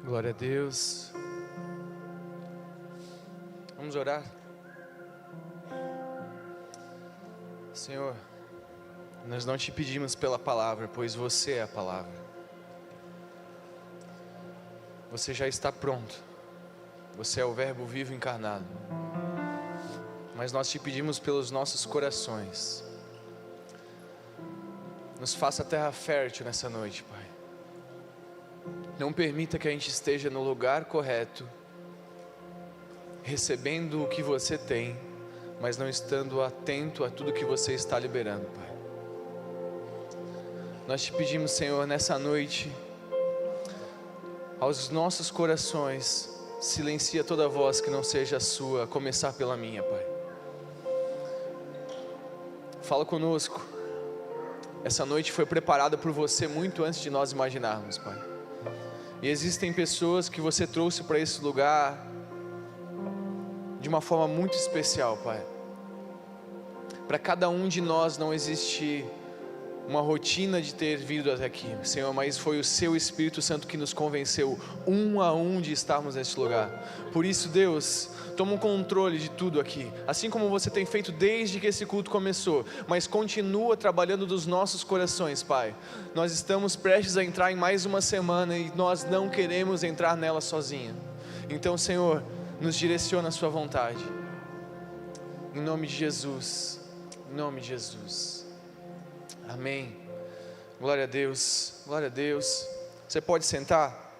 Glória a Deus. Vamos orar. Senhor, nós não te pedimos pela palavra, pois você é a palavra. Você já está pronto. Você é o Verbo vivo encarnado. Mas nós te pedimos pelos nossos corações. Nos faça terra fértil nessa noite, Pai. Não permita que a gente esteja no lugar correto, recebendo o que você tem, mas não estando atento a tudo que você está liberando, Pai. Nós te pedimos, Senhor, nessa noite, aos nossos corações, silencia toda voz que não seja a sua, a começar pela minha, Pai. Fala conosco. Essa noite foi preparada por você muito antes de nós imaginarmos, Pai. E existem pessoas que você trouxe para esse lugar de uma forma muito especial, Pai. Para cada um de nós não existe uma rotina de ter vindo até aqui, Senhor, mas foi o Seu Espírito Santo que nos convenceu um a um de estarmos nesse lugar. Por isso, Deus, toma o controle de tudo aqui, assim como você tem feito desde que esse culto começou, mas continua trabalhando dos nossos corações, Pai. Nós estamos prestes a entrar em mais uma semana e nós não queremos entrar nela sozinho. Então, Senhor, nos direciona a Sua vontade. Em nome de Jesus, em nome de Jesus. Amém. Glória a Deus, glória a Deus. Você pode sentar?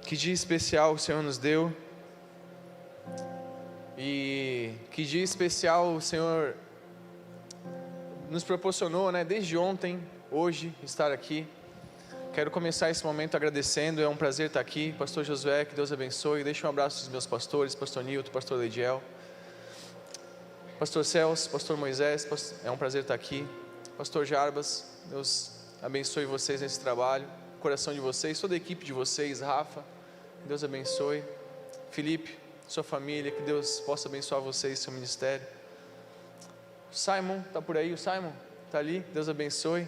Que dia especial o Senhor nos deu. E que dia especial o Senhor nos proporcionou, né? Desde ontem, hoje, estar aqui. Quero começar esse momento agradecendo, é um prazer estar aqui. Pastor Josué, que Deus abençoe. Deixa um abraço dos meus pastores, Pastor Nilton, Pastor Leidiel. Pastor Celso, Pastor Moisés, é um prazer estar aqui. Pastor Jarbas, Deus abençoe vocês nesse trabalho, o coração de vocês, toda a equipe de vocês, Rafa, Deus abençoe. Felipe, sua família, que Deus possa abençoar vocês, seu ministério. Simon, está por aí? O Simon está ali, Deus abençoe.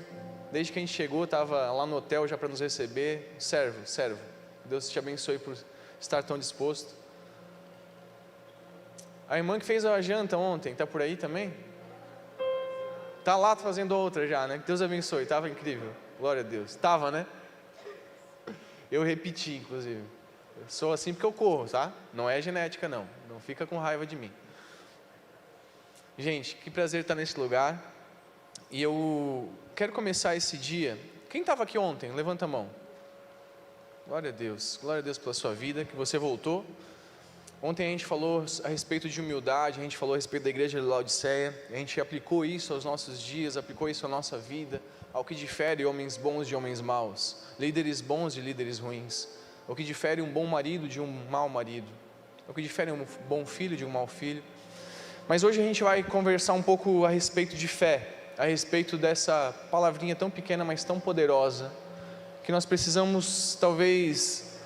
Desde que a gente chegou, estava lá no hotel já para nos receber. Servo, Deus te abençoe por estar tão disposto. A irmã que fez a janta ontem, está por aí também? Está lá fazendo outra já, né? Deus abençoe, estava incrível, glória a Deus. Estava, né? Eu repeti, inclusive. Eu sou assim porque eu corro, tá? Não é genética, não. Não fica com raiva de mim. Gente, que prazer estar nesse lugar. E eu quero começar esse dia. Quem estava aqui ontem? Levanta a mão. Glória a Deus pela sua vida, que você voltou. Ontem a gente falou a respeito de humildade, a gente falou a respeito da igreja de Laodiceia, a gente aplicou isso aos nossos dias, aplicou isso à nossa vida, ao que difere homens bons de homens maus, líderes bons de líderes ruins, o que difere um bom marido de um mau marido, o que difere um bom filho de um mau filho. Mas hoje a gente vai conversar um pouco a respeito de fé, a respeito dessa palavrinha tão pequena, mas tão poderosa, que nós precisamos talvez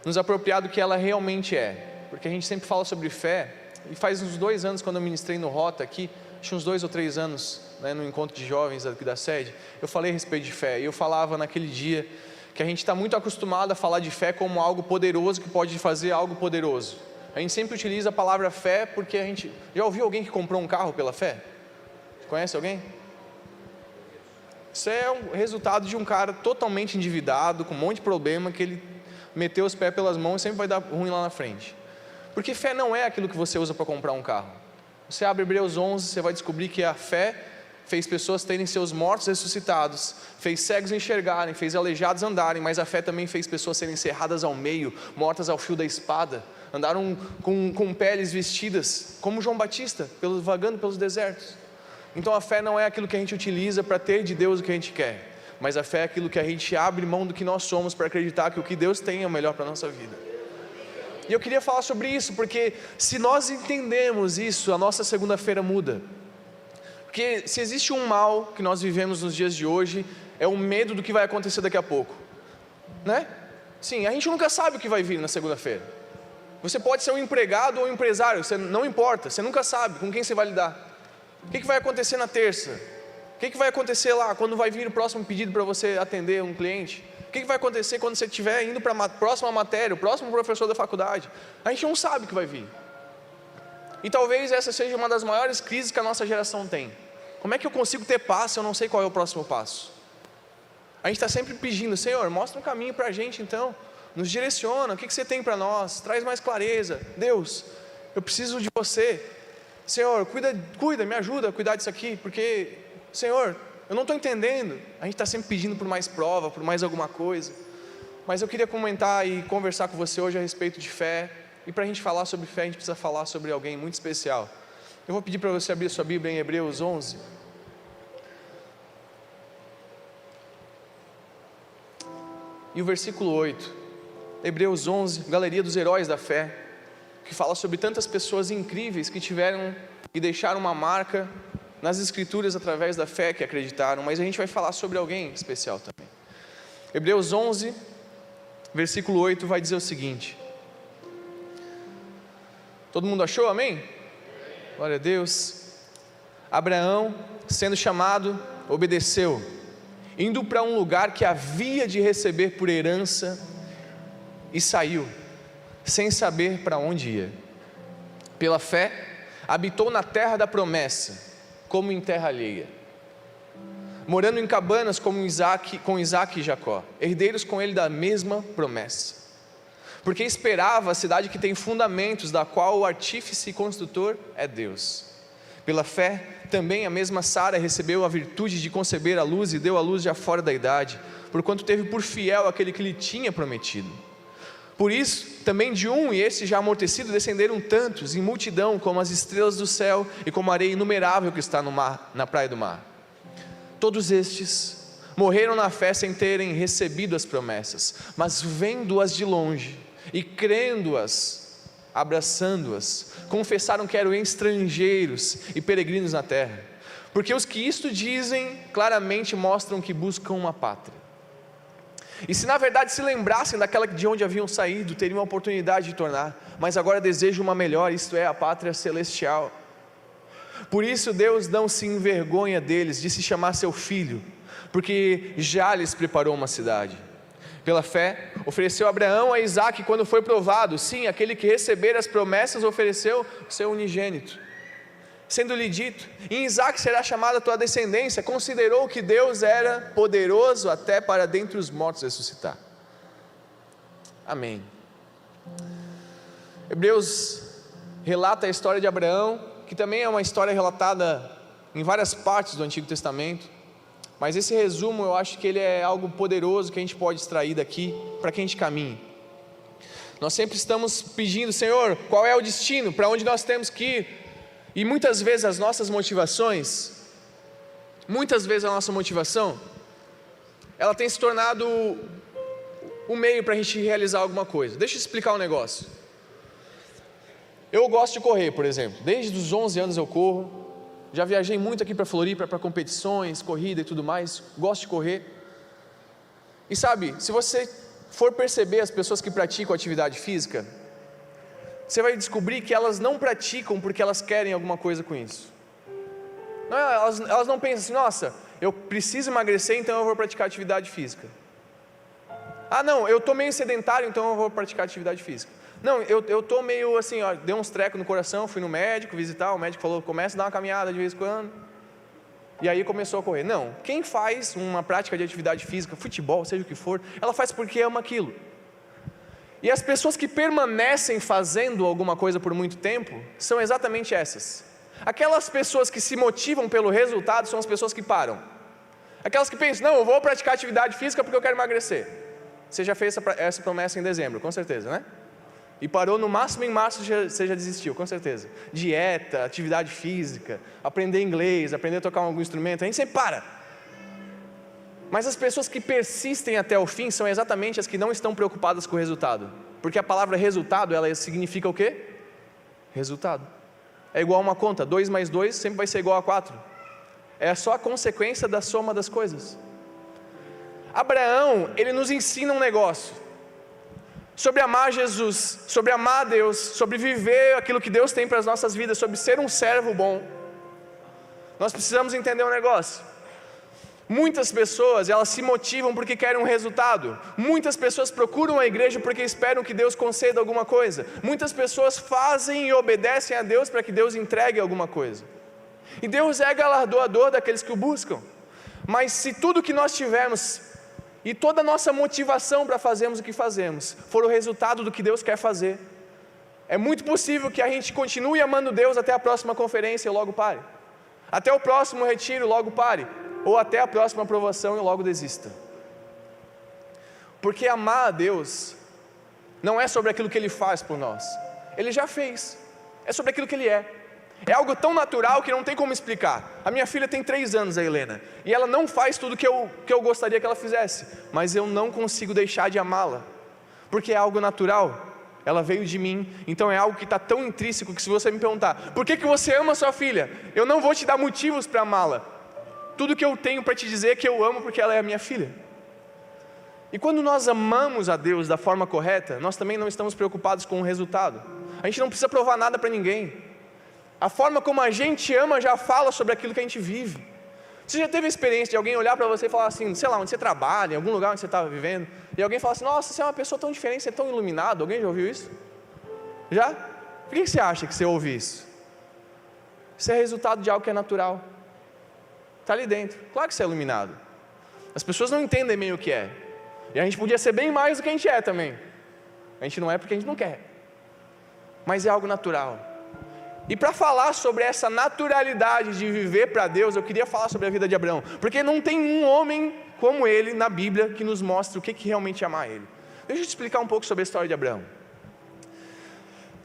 nos apropriar do que ela realmente é. Porque a gente sempre fala sobre fé, e faz uns 2 anos quando eu ministrei no Rota aqui, acho que uns 2 ou 3 anos, né, no encontro de jovens aqui da sede, eu falei a respeito de fé, e eu falava naquele dia, que a gente está muito acostumado a falar de fé como algo poderoso, que pode fazer algo poderoso. A gente sempre utiliza a palavra fé, porque a gente, já ouviu alguém que comprou um carro pela fé? Conhece alguém? Isso é um resultado de um cara totalmente endividado, com um monte de problema, que ele meteu os pés pelas mãos e sempre vai dar ruim lá na frente. Porque fé não é aquilo que você usa para comprar um carro. Você abre Hebreus 11, você vai descobrir que a fé fez pessoas terem seus mortos ressuscitados, fez cegos enxergarem, fez aleijados andarem, mas a fé também fez pessoas serem cerradas ao meio, mortas ao fio da espada, andaram com peles vestidas, como João Batista, vagando pelos desertos. Então a fé não é aquilo que a gente utiliza para ter de Deus o que a gente quer, mas a fé é aquilo que a gente abre mão do que nós somos para acreditar que o que Deus tem é o melhor para a nossa vida. E eu queria falar sobre isso, porque se nós entendemos isso, a nossa segunda-feira muda. Porque se existe um mal que nós vivemos nos dias de hoje, é o medo do que vai acontecer daqui a pouco, né? Sim, a gente nunca sabe o que vai vir na segunda-feira. Você pode ser um empregado ou um empresário, você não importa, você nunca sabe com quem você vai lidar. O que vai acontecer na terça? O que vai acontecer lá, quando vai vir o próximo pedido para você atender um cliente? O que vai acontecer quando você estiver indo para a próxima matéria, o próximo professor da faculdade? A gente não sabe o que vai vir. E talvez essa seja uma das maiores crises que a nossa geração tem. Como é que eu consigo ter paz se eu não sei qual é o próximo passo? A gente está sempre pedindo: Senhor, mostra um caminho para a gente então, nos direciona, o que você tem para nós, traz mais clareza. Deus, eu preciso de você. Senhor, cuida, me ajuda a cuidar disso aqui, porque, Senhor, eu não estou entendendo. A gente está sempre pedindo por mais prova, por mais alguma coisa. Mas eu queria comentar e conversar com você hoje a respeito de fé. E para a gente falar sobre fé, a gente precisa falar sobre alguém muito especial. Eu vou pedir para você abrir sua Bíblia em Hebreus 11. E o versículo 8. Hebreus 11, galeria dos heróis da fé, que fala sobre tantas pessoas incríveis que tiveram e deixaram uma marca nas escrituras através da fé que acreditaram. Mas a gente vai falar sobre alguém especial também. Hebreus 11, versículo 8 vai dizer o seguinte. Todo mundo achou? Amém? Glória a Deus. Abraão, sendo chamado, obedeceu, indo para um lugar que havia de receber por herança, e saiu, sem saber para onde ia. Pela fé, habitou na terra da promessa, como em terra alheia, morando em cabanas com Isaac e Jacó, herdeiros com ele da mesma promessa, porque esperava a cidade que tem fundamentos, da qual o artífice e construtor é Deus. Pela fé, também a mesma Sara recebeu a virtude de conceber a luz e deu à luz já fora da idade, porquanto teve por fiel aquele que lhe tinha prometido. Por isso, também de um, e esse já amortecido, descenderam tantos, em multidão, como as estrelas do céu, e como a areia inumerável que está no mar, na praia do mar. Todos estes morreram na fé sem terem recebido as promessas, mas vendo-as de longe, e crendo-as, abraçando-as, confessaram que eram estrangeiros e peregrinos na terra, porque os que isto dizem, claramente mostram que buscam uma pátria. E se na verdade se lembrassem daquela de onde haviam saído, teriam a oportunidade de tornar, mas agora desejam uma melhor, isto é, a pátria celestial. Por isso Deus não se envergonha deles, de se chamar seu filho, porque já lhes preparou uma cidade. Pela fé, ofereceu Abraão a Isaque quando foi provado. Sim, aquele que receber as promessas ofereceu o seu unigênito. Sendo-lhe dito: em Isaque será chamada a tua descendência, considerou que Deus era poderoso até para dentre os mortos ressuscitar. Amém. Hebreus relata a história de Abraão, que também é uma história relatada em várias partes do Antigo Testamento, mas esse resumo eu acho que ele é algo poderoso que a gente pode extrair daqui para que a gente caminhe. Nós sempre estamos pedindo: Senhor, qual é o destino, para onde nós temos que ir? E muitas vezes as nossas motivações, a nossa motivação, ela tem se tornado o meio para a gente realizar alguma coisa. Deixa eu explicar um negócio. Eu gosto de correr, por exemplo. Desde os 11 anos eu corro. Já viajei muito aqui para Floripa, para competições, corrida e tudo mais. Gosto de correr. E sabe, se você for perceber as pessoas que praticam atividade física, você vai descobrir que elas não praticam porque elas querem alguma coisa com isso. Não, elas não pensam assim: nossa, eu preciso emagrecer, então eu vou praticar atividade física. Ah não, eu estou meio sedentário, então eu vou praticar atividade física. Não, eu estou meio assim, ó, deu uns trecos no coração, fui no médico visitar, o médico falou: começa a dar uma caminhada de vez em quando. E aí começou a correr. Não, quem faz uma prática de atividade física, futebol, seja o que for, ela faz porque ama aquilo. E as pessoas que permanecem fazendo alguma coisa por muito tempo, são exatamente essas. Aquelas pessoas que se motivam pelo resultado, são as pessoas que param. Aquelas que pensam: não, eu vou praticar atividade física porque eu quero emagrecer. Você já fez essa promessa em dezembro, com certeza, né? E parou no máximo em março, você já desistiu, com certeza. Dieta, atividade física, aprender inglês, aprender a tocar algum instrumento, a gente sempre para. Mas as pessoas que persistem até o fim são exatamente as que não estão preocupadas com o resultado. Porque a palavra resultado, ela significa o quê? Resultado. É igual a uma conta: 2 mais 2 sempre vai ser igual a 4. É só a consequência da soma das coisas. Abraão, ele nos ensina um negócio sobre amar Jesus, sobre amar Deus, sobre viver aquilo que Deus tem para as nossas vidas, sobre ser um servo bom. Nós precisamos entender um negócio. Muitas pessoas, elas se motivam porque querem um resultado. Muitas pessoas procuram a igreja porque esperam que Deus conceda alguma coisa. Muitas pessoas fazem e obedecem a Deus para que Deus entregue alguma coisa. E Deus é galardoador daqueles que o buscam. Mas se tudo que nós tivermos e toda a nossa motivação para fazermos o que fazemos for o resultado do que Deus quer fazer, é muito possível que a gente continue amando Deus até a próxima conferência e logo pare. Até o próximo retiro e logo pare. Ou até a próxima aprovação e logo desista. Porque amar a Deus não é sobre aquilo que Ele faz por nós. Ele já fez. É sobre aquilo que Ele é. É algo tão natural que não tem como explicar. A minha filha tem 3 anos, a Helena, e ela não faz tudo que eu gostaria que ela fizesse, mas eu não consigo deixar de amá-la, porque é algo natural. Ela veio de mim, então é algo que está tão intrínseco que se você me perguntar, por que você ama sua filha? Eu não vou te dar motivos para amá-la. Tudo que eu tenho para te dizer é que eu amo porque ela é a minha filha. E quando nós amamos a Deus da forma correta, nós também não estamos preocupados com o resultado. A gente não precisa provar nada para ninguém. A forma como a gente ama já fala sobre aquilo que a gente vive. Você já teve a experiência de alguém olhar para você e falar assim, sei lá, onde você trabalha, em algum lugar onde você está vivendo, e alguém falar assim, nossa, você é uma pessoa tão diferente, você é tão iluminado. Alguém já ouviu isso? Já? Por que você acha que você ouve isso? Isso é resultado de algo que é natural. Está ali dentro, claro que você é iluminado. As pessoas não entendem bem o que é. E a gente podia ser bem mais do que a gente é também. A gente não é porque a gente não quer. Mas é algo natural. E para falar sobre essa naturalidade de viver para Deus, eu queria falar sobre a vida de Abraão. Porque não tem um homem como ele na Bíblia que nos mostre o que realmente é amar ele. Deixa eu te explicar um pouco sobre a história de Abraão.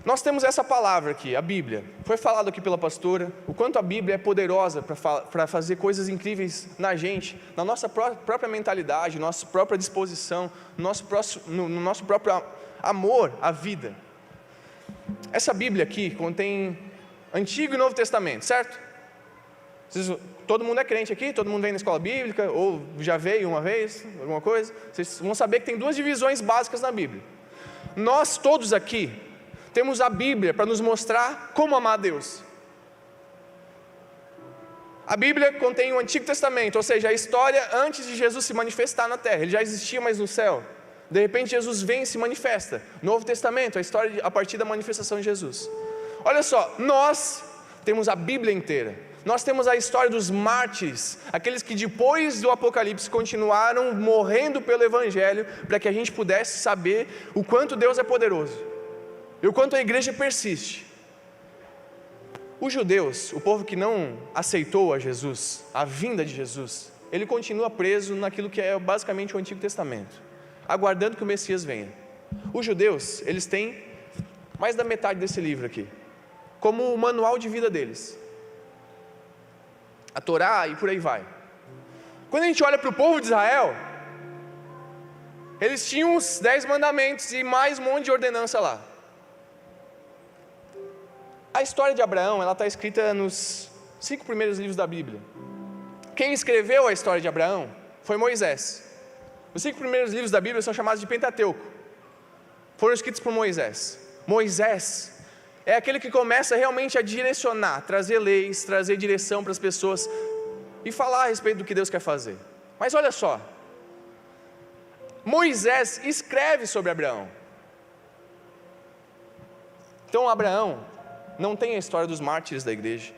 Nós temos essa palavra aqui, a Bíblia. Foi falado aqui pela pastora, o quanto a Bíblia é poderosa para fazer coisas incríveis na gente, na nossa própria mentalidade, nossa própria disposição, no nosso próprio amor à vida. Essa Bíblia aqui contém Antigo e Novo Testamento, certo? Todo mundo é crente aqui? Todo mundo vem na escola bíblica? Ou já veio uma vez, alguma coisa? Vocês vão saber que tem 2 divisões básicas na Bíblia. Nós todos aqui temos a Bíblia para nos mostrar como amar a Deus. A Bíblia contém o Antigo Testamento, ou seja, a história antes de Jesus se manifestar na terra. Ele já existia, mas no céu. De repente Jesus vem e se manifesta. Novo Testamento, a história a partir da manifestação de Jesus. Olha só, nós temos a Bíblia inteira. Nós temos a história dos mártires, aqueles que depois do Apocalipse continuaram morrendo pelo Evangelho, para que a gente pudesse saber o quanto Deus é poderoso e o quanto a igreja persiste. Os judeus, o povo que não aceitou a Jesus, a vinda de Jesus, ele continua preso naquilo que é basicamente o Antigo Testamento, aguardando que o Messias venha. Os judeus, eles têm mais da metade desse livro aqui, como o manual de vida deles. A Torá e por aí vai. Quando a gente olha para o povo de Israel, eles tinham os 10 mandamentos e mais um monte de ordenança lá. A história de Abraão, ela está escrita nos 5 primeiros livros da Bíblia. Quem escreveu a história de Abraão foi Moisés. Os 5 primeiros livros da Bíblia são chamados de Pentateuco. Foram escritos por Moisés. Moisés é aquele que começa realmente a direcionar, trazer leis, trazer direção para as pessoas e falar a respeito do que Deus quer fazer. Mas olha só, Moisés escreve sobre Abraão. Então Abraão não tem a história dos mártires da igreja.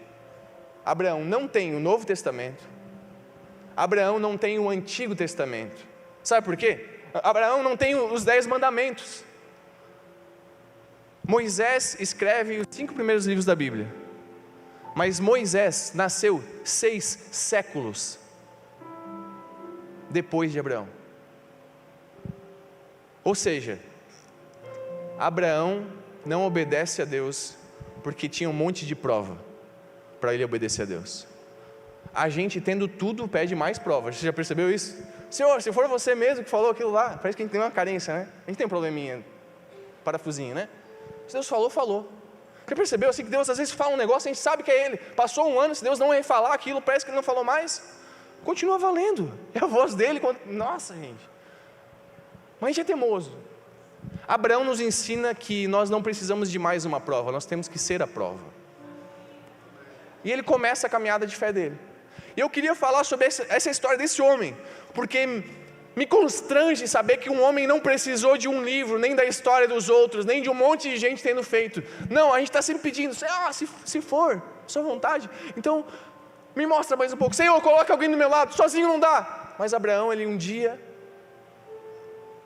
Abraão não tem o Novo Testamento. Abraão não tem o Antigo Testamento. Sabe por quê? Abraão não tem os 10 mandamentos. Moisés escreve os 5 primeiros livros da Bíblia. Mas Moisés nasceu 6 séculos depois de Abraão. Ou seja, Abraão não obedece a Deus porque tinha um monte de prova para ele obedecer a Deus. A gente tendo tudo pede mais provas. Você já percebeu isso? Senhor, se for você mesmo que falou aquilo lá, parece que a gente tem uma carência, né? A gente tem um probleminha, parafusinho, né? Se Deus falou, falou. Você percebeu assim que Deus às vezes fala um negócio, a gente sabe que é Ele. Passou um ano, se Deus não refalar aquilo, parece que Ele não falou mais. Continua valendo. É a voz dEle. Nossa, gente. Mas a gente é teimoso. Abraão nos ensina que nós não precisamos de mais uma prova, nós temos que ser a prova. E ele começa a caminhada de fé dele. E eu queria falar sobre essa história desse homem, porque me constrange saber que um homem não precisou de um livro, nem da história dos outros, nem de um monte de gente tendo feito. Não, a gente está sempre pedindo, se for, sua vontade. Então, me mostra mais um pouco. Senhor, coloca alguém do meu lado, sozinho não dá. Mas Abraão, ele um dia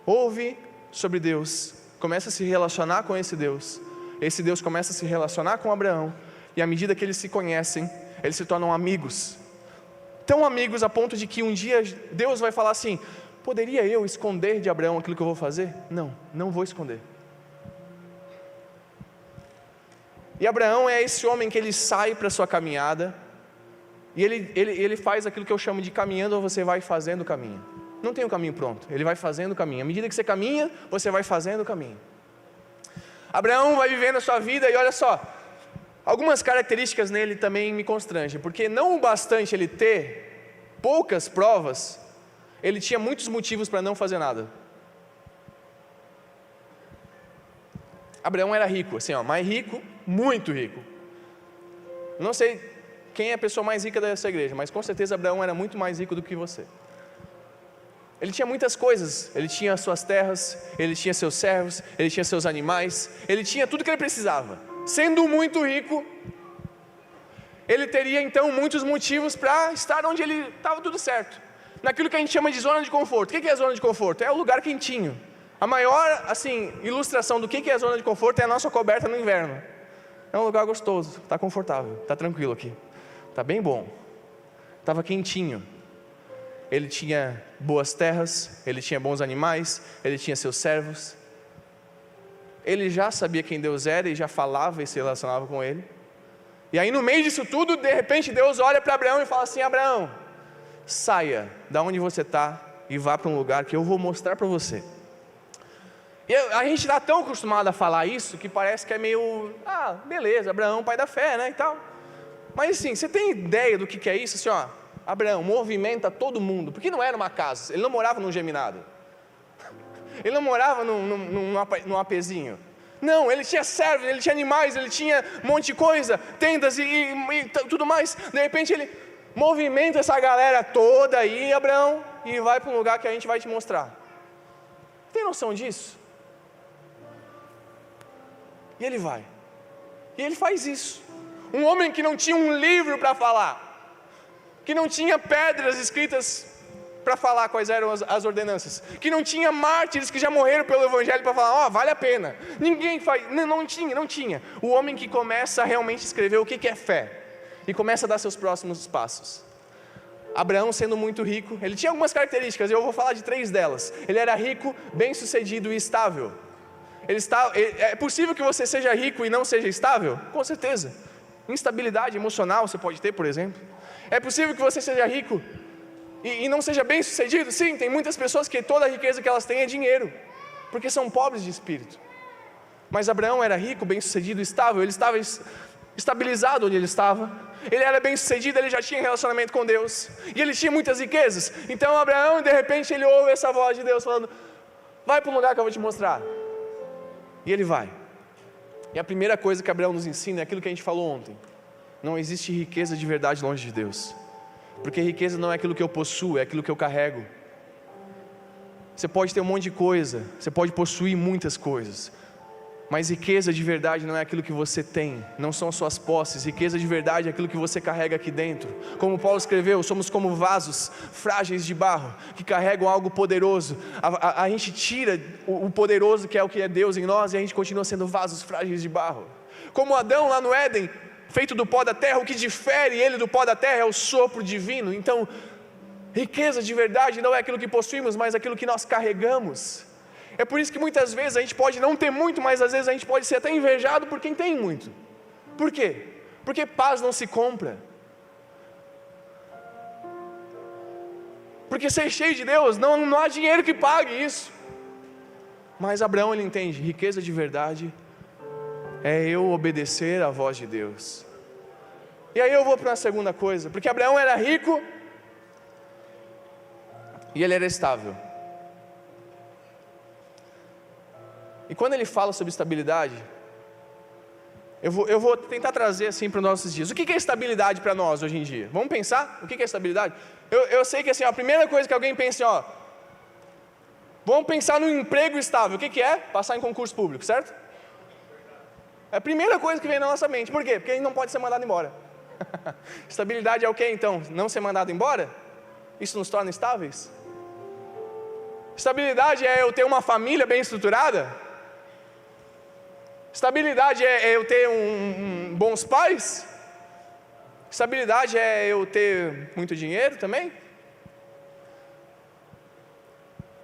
ouve sobre Deus, começa a se relacionar com esse Deus começa a se relacionar com Abraão, e à medida que eles se conhecem, eles se tornam amigos, tão amigos a ponto de que um dia Deus vai falar assim: poderia eu esconder de Abraão aquilo que eu vou fazer? Não vou esconder. E Abraão é esse homem que ele sai para a sua caminhada, e ele faz aquilo que eu chamo de caminhando, ou você vai fazendo o caminho. Não tem um caminho pronto, ele vai fazendo o caminho. À medida que você caminha, você vai fazendo o caminho. Abraão vai vivendo a sua vida, e olha só, algumas características nele também me constrangem, porque não o bastante ele ter poucas provas, ele tinha muitos motivos para não fazer nada. Abraão era rico, assim, mais rico, muito rico. Não sei quem é a pessoa mais rica dessa igreja, mas com certeza Abraão era muito mais rico do que você. Ele tinha muitas coisas, ele tinha suas terras, ele tinha seus servos, ele tinha seus animais, ele tinha tudo que ele precisava. Sendo muito rico, ele teria então muitos motivos para estar onde ele estava tudo certo. Naquilo que a gente chama de zona de conforto. O que é a zona de conforto? É o lugar quentinho. A maior ilustração do que é a zona de conforto é a nossa coberta no inverno. É um lugar gostoso, está confortável, está tranquilo aqui, está bem bom, estava quentinho. Ele tinha boas terras, ele tinha bons animais, ele tinha seus servos. Ele já sabia quem Deus era e já falava e se relacionava com ele. E aí no meio disso tudo, de repente Deus olha para Abraão e fala assim: Abraão, saia da onde você está e vá para um lugar que eu vou mostrar para você. E a gente está tão acostumado a falar isso que parece que é meio, beleza, Abraão, pai da fé, né, e tal. Mas assim, você tem ideia do que é isso? Assim, Abraão movimenta todo mundo, porque não era uma casa, ele não morava num geminado, ele não morava num apezinho, não, ele tinha servos, ele tinha animais, ele tinha um monte de coisa, tendas e tudo mais. De repente ele movimenta essa galera toda aí, Abraão, e vai para um lugar que a gente vai te mostrar. Tem noção disso? E ele vai, e ele faz isso. Um homem que não tinha um livro para falar, que não tinha pedras escritas para falar quais eram as ordenanças, que não tinha mártires que já morreram pelo evangelho para falar, vale a pena. Ninguém faz, não tinha. O homem que começa a realmente escrever o que é fé, e começa a dar seus próximos passos. Abraão, sendo muito rico, ele tinha algumas características, eu vou falar de 3 delas. Ele era rico, bem-sucedido e estável. É possível que você seja rico e não seja estável? Com certeza. Instabilidade emocional você pode ter, por exemplo. É possível que você seja rico e não seja bem sucedido? Sim, tem muitas pessoas que toda a riqueza que elas têm é dinheiro, porque são pobres de espírito. Mas Abraão era rico, bem sucedido, estável. Ele estava estabilizado onde ele estava. Ele era bem sucedido, ele já tinha relacionamento com Deus, e ele tinha muitas riquezas. Então Abraão, de repente, ele ouve essa voz de Deus falando: vai para um lugar que eu vou te mostrar. E ele vai. E a primeira coisa que Abraão nos ensina é aquilo que a gente falou ontem: não existe riqueza de verdade longe de Deus, porque riqueza não é aquilo que eu possuo, é aquilo que eu carrego. Você pode ter um monte de coisa, você pode possuir muitas coisas, mas riqueza de verdade não é aquilo que você tem, não são as suas posses. Riqueza de verdade é aquilo que você carrega aqui dentro. Como Paulo escreveu, somos como vasos frágeis de barro, que carregam algo poderoso. A gente tira o poderoso, que é o que é Deus em nós, e a gente continua sendo vasos frágeis de barro. Como Adão lá no Éden, feito do pó da terra, o que difere ele do pó da terra é o sopro divino. Então, riqueza de verdade não é aquilo que possuímos, mas aquilo que nós carregamos. É por isso que muitas vezes a gente pode não ter muito, mas às vezes a gente pode ser até invejado por quem tem muito. Por quê? Porque paz não se compra. Porque ser cheio de Deus, não há dinheiro que pague isso. Mas Abraão, ele entende, riqueza de verdade é eu obedecer à voz de Deus. E aí eu vou para a segunda coisa, porque Abraão era rico e ele era estável. E quando ele fala sobre estabilidade, Eu vou tentar trazer assim para os nossos dias. O que é estabilidade para nós hoje em dia? Vamos pensar? O que é estabilidade? Eu sei que assim, a primeira coisa que alguém pensa assim, vamos pensar no emprego estável. O que é? Passar em concurso público, certo? É a primeira coisa que vem na nossa mente. Por quê? Porque a gente não pode ser mandado embora. Estabilidade é o que então? Não ser mandado embora? Isso nos torna estáveis? Estabilidade é eu ter uma família bem estruturada? Estabilidade é eu ter bons pais? Estabilidade é eu ter muito dinheiro também?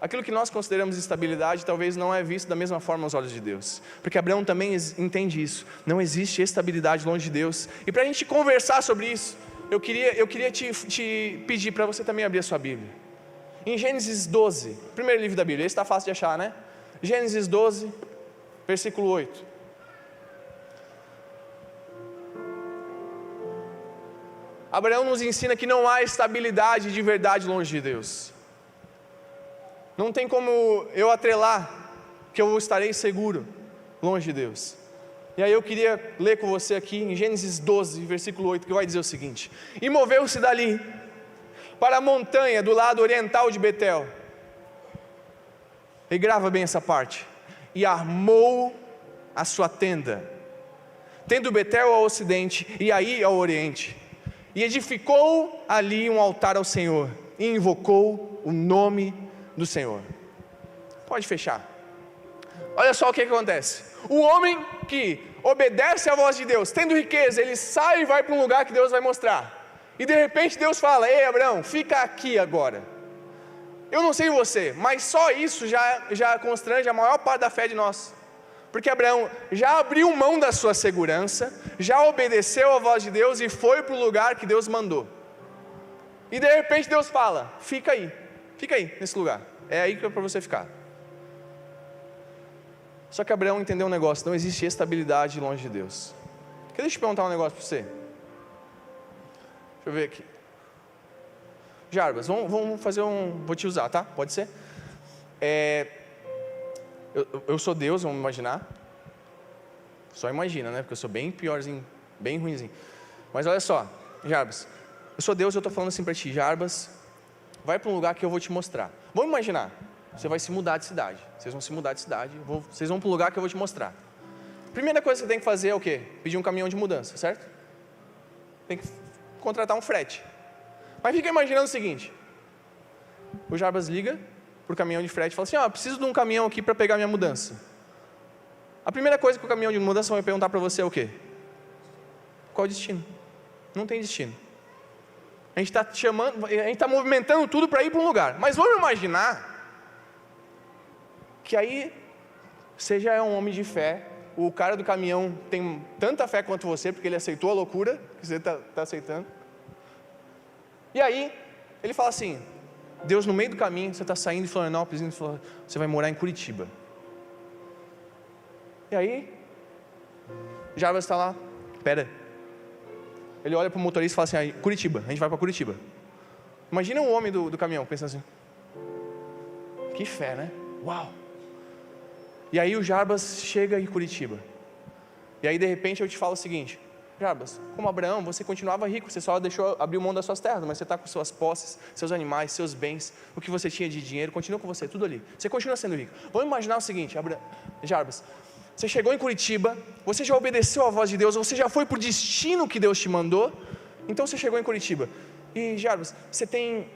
Aquilo que nós consideramos estabilidade talvez não é visto da mesma forma aos olhos de Deus, porque Abraão também entende isso. Não existe estabilidade longe de Deus. E para a gente conversar sobre isso, eu queria te pedir para você também abrir a sua Bíblia. Em Gênesis 12, primeiro livro da Bíblia, esse está fácil de achar, né? Gênesis 12, versículo 8. Abraão nos ensina que não há estabilidade de verdade longe de Deus. Não tem como eu atrelar que eu estarei seguro longe de Deus. E aí eu queria ler com você aqui em Gênesis 12, versículo 8, que vai dizer o seguinte: E moveu-se dali para a montanha do lado oriental de Betel. E grava bem essa parte. E armou a sua tenda, tendo Betel ao ocidente e aí ao oriente. E edificou ali um altar ao Senhor, e invocou o nome do Senhor. Pode fechar. Olha só o que acontece. O homem que obedece à voz de Deus, tendo riqueza, ele sai e vai para um lugar que Deus vai mostrar. E de repente Deus fala: Ei Abraão, fica aqui agora. Eu não sei você, mas só isso já constrange a maior parte da fé de nós. Porque Abraão já abriu mão da sua segurança, já obedeceu à voz de Deus e foi para o lugar que Deus mandou. E de repente Deus fala: fica aí nesse lugar, é aí que é para você ficar. Só que Abraão entendeu um negócio: não existe estabilidade longe de Deus. Deixa eu te perguntar um negócio para você. Deixa eu ver aqui. Jarbas, vamos fazer vou te usar, tá? Pode ser? Eu sou Deus, vamos imaginar. Só imagina, né? Porque eu sou bem piorzinho, bem ruinzinho. Mas olha só, Jarbas, eu sou Deus e eu estou falando assim para ti: Jarbas, vai para um lugar que eu vou te mostrar. Vamos imaginar, você vai se mudar de cidade. Vocês vão se mudar de cidade, vocês vão para um lugar que eu vou te mostrar. Primeira coisa que você tem que fazer é o quê? Pedir um caminhão de mudança, certo? Tem que contratar um frete. Mas fica imaginando o seguinte: o Jarbas liga para o caminhão de frete e fala assim: preciso de um caminhão aqui para pegar minha mudança. A primeira coisa que o caminhão de mudança vai perguntar para você é o quê? Qual o destino? Não tem destino. A gente está movimentando tudo para ir para um lugar. Mas vamos imaginar que aí você já é um homem de fé, o cara do caminhão tem tanta fé quanto você, porque ele aceitou a loucura que você está aceitando. E aí ele fala assim: Deus, no meio do caminho, você está saindo de Florianópolis, você vai morar em Curitiba. E aí Jarbas está lá, ele olha para o motorista e fala assim: Curitiba, a gente vai para Curitiba. Imagina um homem do caminhão pensando assim: que fé, né? Uau! E aí o Jarbas chega em Curitiba. E aí de repente eu te falo o seguinte: Jarbas, como Abraão, você continuava rico, você só abriu mão das suas terras, mas você está com suas posses, seus animais, seus bens, o que você tinha de dinheiro, continua com você, tudo ali. Você continua sendo rico. Vamos imaginar o seguinte, Jarbas, você chegou em Curitiba, você já obedeceu à voz de Deus, você já foi para o destino que Deus te mandou, então você chegou em Curitiba. E Jarbas, você tem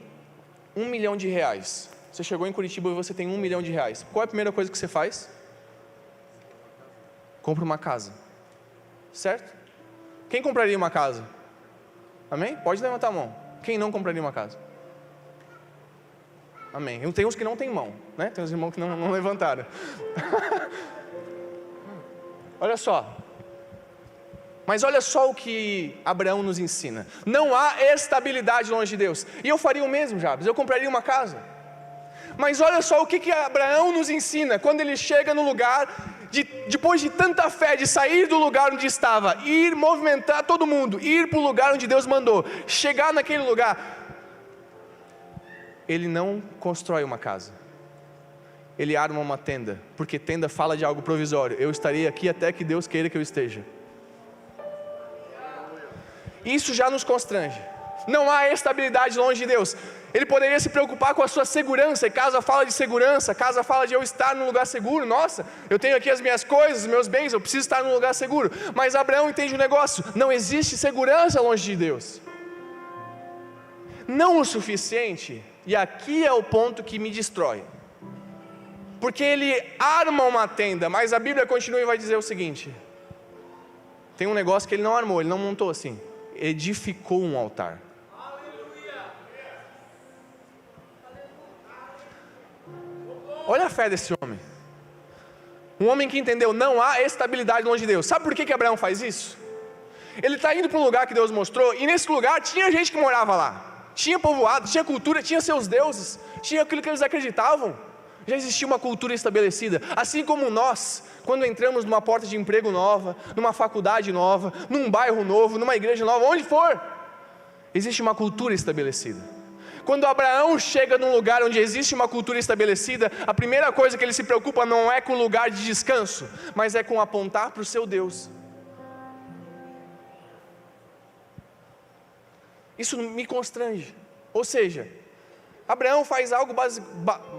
R$1 milhão. Você chegou em Curitiba e você tem R$1 milhão. Qual é a primeira coisa que você faz? Compra uma casa. Certo? Quem compraria uma casa? Amém? Pode levantar a mão. Quem não compraria uma casa? Amém. Tem uns que não tem mão, né? Tem uns irmãos que não levantaram. Olha só. Mas olha só o que Abraão nos ensina: não há estabilidade longe de Deus. E eu faria o mesmo, Jarbas, eu compraria uma casa. Mas olha só o que Abraão nos ensina quando ele chega no lugar, depois de tanta fé, de sair do lugar onde estava, ir movimentar todo mundo, ir para o lugar onde Deus mandou, chegar naquele lugar. Ele não constrói uma casa, ele arma uma tenda, porque tenda fala de algo provisório. Eu estarei aqui até que Deus queira que eu esteja. Isso já nos constrange. Não há estabilidade longe de Deus. Ele poderia se preocupar com a sua segurança, e casa fala de segurança, casa fala de eu estar num lugar seguro. Nossa, eu tenho aqui as minhas coisas, os meus bens, eu preciso estar num lugar seguro. Mas Abraão entende o negócio, não existe segurança longe de Deus. Não o suficiente, e aqui é o ponto que me destrói. Porque ele arma uma tenda, mas a Bíblia continua e vai dizer o seguinte: tem um negócio que ele não armou, ele não montou assim, edificou um altar. Olha a fé desse homem. Um homem que entendeu, não há estabilidade longe de Deus. Sabe por que Abraão faz isso? Ele está indo para um lugar que Deus mostrou, e nesse lugar tinha gente que morava lá. Tinha povoado, tinha cultura, tinha seus deuses, tinha aquilo que eles acreditavam. Já existia uma cultura estabelecida. Assim como nós, quando entramos numa porta de emprego nova, numa faculdade nova, num bairro novo, numa igreja nova, onde for, existe uma cultura estabelecida. Quando Abraão chega num lugar onde existe uma cultura estabelecida, a primeira coisa que ele se preocupa não é com o lugar de descanso, mas é com apontar para o seu Deus. Isso me constrange. Ou seja, Abraão faz algo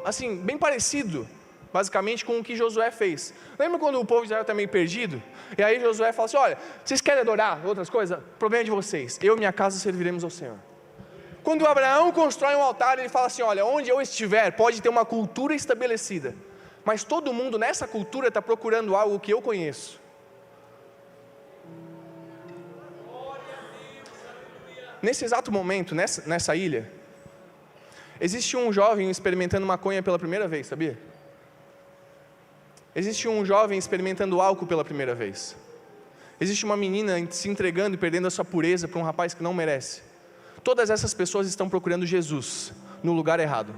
assim, bem parecido, basicamente, com o que Josué fez. Lembra quando o povo de Israel está meio perdido? E aí Josué fala assim: olha, vocês querem adorar outras coisas? Problema de vocês, eu e minha casa serviremos ao Senhor. Quando Abraão constrói um altar, ele fala assim: olha, onde eu estiver, pode ter uma cultura estabelecida, mas todo mundo nessa cultura está procurando algo que eu conheço. Nesse exato momento, nessa ilha, existe um jovem experimentando maconha pela primeira vez, sabia? Existe um jovem experimentando álcool pela primeira vez. Existe uma menina se entregando e perdendo a sua pureza para um rapaz que não merece. Todas essas pessoas estão procurando Jesus no lugar errado.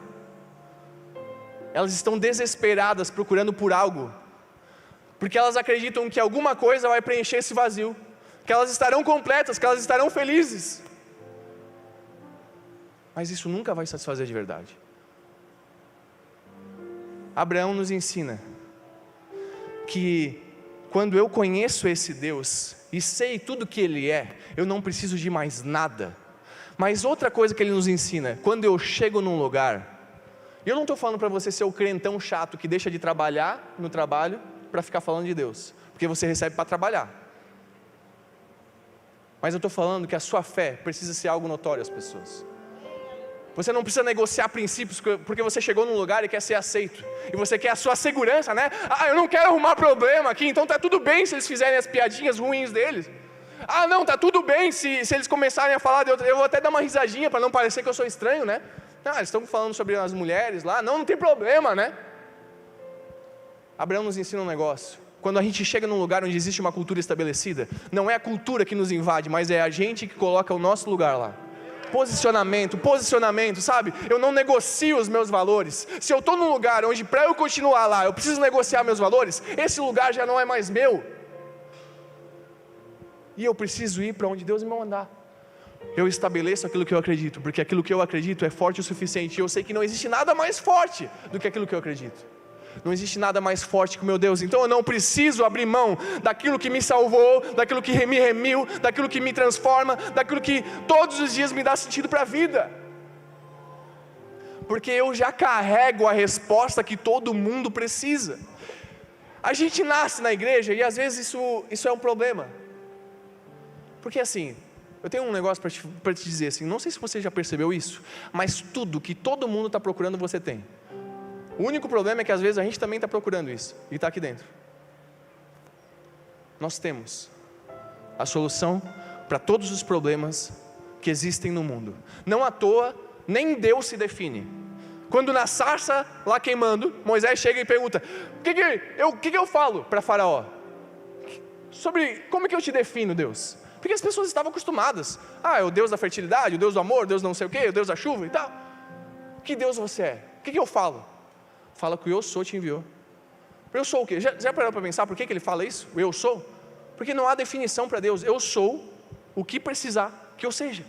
Elas estão desesperadas procurando por algo, porque elas acreditam que alguma coisa vai preencher esse vazio, que elas estarão completas, que elas estarão felizes. Mas isso nunca vai satisfazer de verdade. Abraão nos ensina que quando eu conheço esse Deus e sei tudo que Ele é, eu não preciso de mais nada. Mas outra coisa que Ele nos ensina, quando eu chego num lugar, e eu não estou falando para você ser o crentão chato que deixa de trabalhar no trabalho para ficar falando de Deus, porque você recebe para trabalhar. Mas eu estou falando que a sua fé precisa ser algo notório às pessoas. Você não precisa negociar princípios, porque você chegou num lugar e quer ser aceito, e você quer a sua segurança, né? Ah, eu não quero arrumar problema aqui, então está tudo bem se eles fizerem as piadinhas ruins deles. Ah, não, está tudo bem se eles começarem a falar de outra, eu vou até dar uma risadinha para não parecer que eu sou estranho, né? Ah, eles estão falando sobre as mulheres lá, não tem problema, né? Abraão nos ensina um negócio: quando a gente chega num lugar onde existe uma cultura estabelecida, não é a cultura que nos invade, mas é a gente que coloca o nosso lugar lá. Posicionamento, sabe? Eu não negocio os meus valores. Se eu estou num lugar onde para eu continuar lá, eu preciso negociar meus valores, esse lugar já não é mais meu. E eu preciso ir para onde Deus me mandar. Eu estabeleço aquilo que eu acredito, porque aquilo que eu acredito é forte o suficiente, e eu sei que não existe nada mais forte do que aquilo que eu acredito. Não existe nada mais forte que o meu Deus, então eu não preciso abrir mão daquilo que me salvou, daquilo que me remiu, daquilo que me transforma, daquilo que todos os dias me dá sentido para a vida, porque eu já carrego a resposta que todo mundo precisa. A gente nasce na igreja e às vezes isso é um problema, porque assim, eu tenho um negócio para te dizer assim, não sei se você já percebeu isso, mas tudo que todo mundo está procurando você tem. O único problema é que às vezes a gente também está procurando isso, e está aqui dentro. Nós temos a solução para todos os problemas que existem no mundo. Não à toa, nem Deus se define. Quando na sarça, lá queimando, Moisés chega e pergunta: o que eu falo para Faraó? Sobre como que eu te defino, Deus? Porque as pessoas estavam acostumadas. Ah, é o Deus da fertilidade, o Deus do amor, o Deus não sei o quê, o Deus da chuva e tal. Que Deus você é? O que eu falo? Fala que o eu sou te enviou. Eu sou o quê? Já parou para pensar por que ele fala isso? O eu sou? Porque não há definição para Deus. Eu sou o que precisar que eu seja.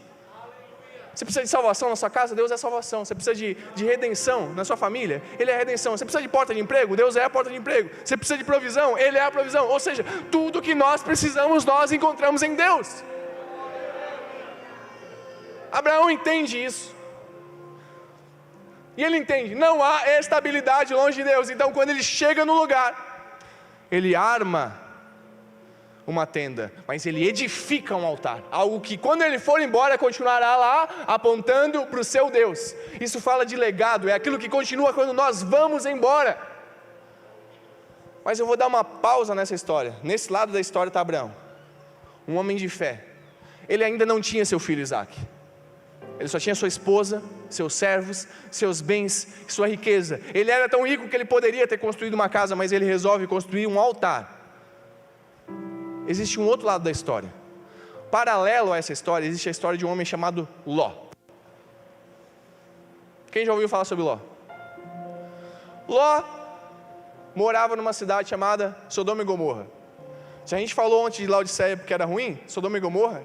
Você precisa de salvação na sua casa? Deus é salvação. Você precisa de redenção na sua família? Ele é a redenção. Você precisa de porta de emprego? Deus é a porta de emprego. Você precisa de provisão? Ele é a provisão. Ou seja, tudo que nós precisamos, nós encontramos em Deus. Abraão entende isso. E ele entende, não há estabilidade longe de Deus. Então quando ele chega no lugar, ele arma uma tenda, mas ele edifica um altar. Algo que quando ele for embora, continuará lá, apontando para o seu Deus. Isso fala de legado, é aquilo que continua quando nós vamos embora. Mas eu vou dar uma pausa nessa história. Nesse lado da história está Abraão, um homem de fé. Ele ainda não tinha seu filho Isaque. Ele só tinha sua esposa, seus servos, seus bens, sua riqueza. Ele era tão rico que ele poderia ter construído uma casa, mas ele resolve construir um altar. Existe um outro lado da história. Paralelo a essa história, existe a história de um homem chamado Ló. Quem já ouviu falar sobre Ló? Ló morava numa cidade chamada Sodoma e Gomorra. Se a gente falou ontem de Laodiceia porque era ruim, Sodoma e Gomorra,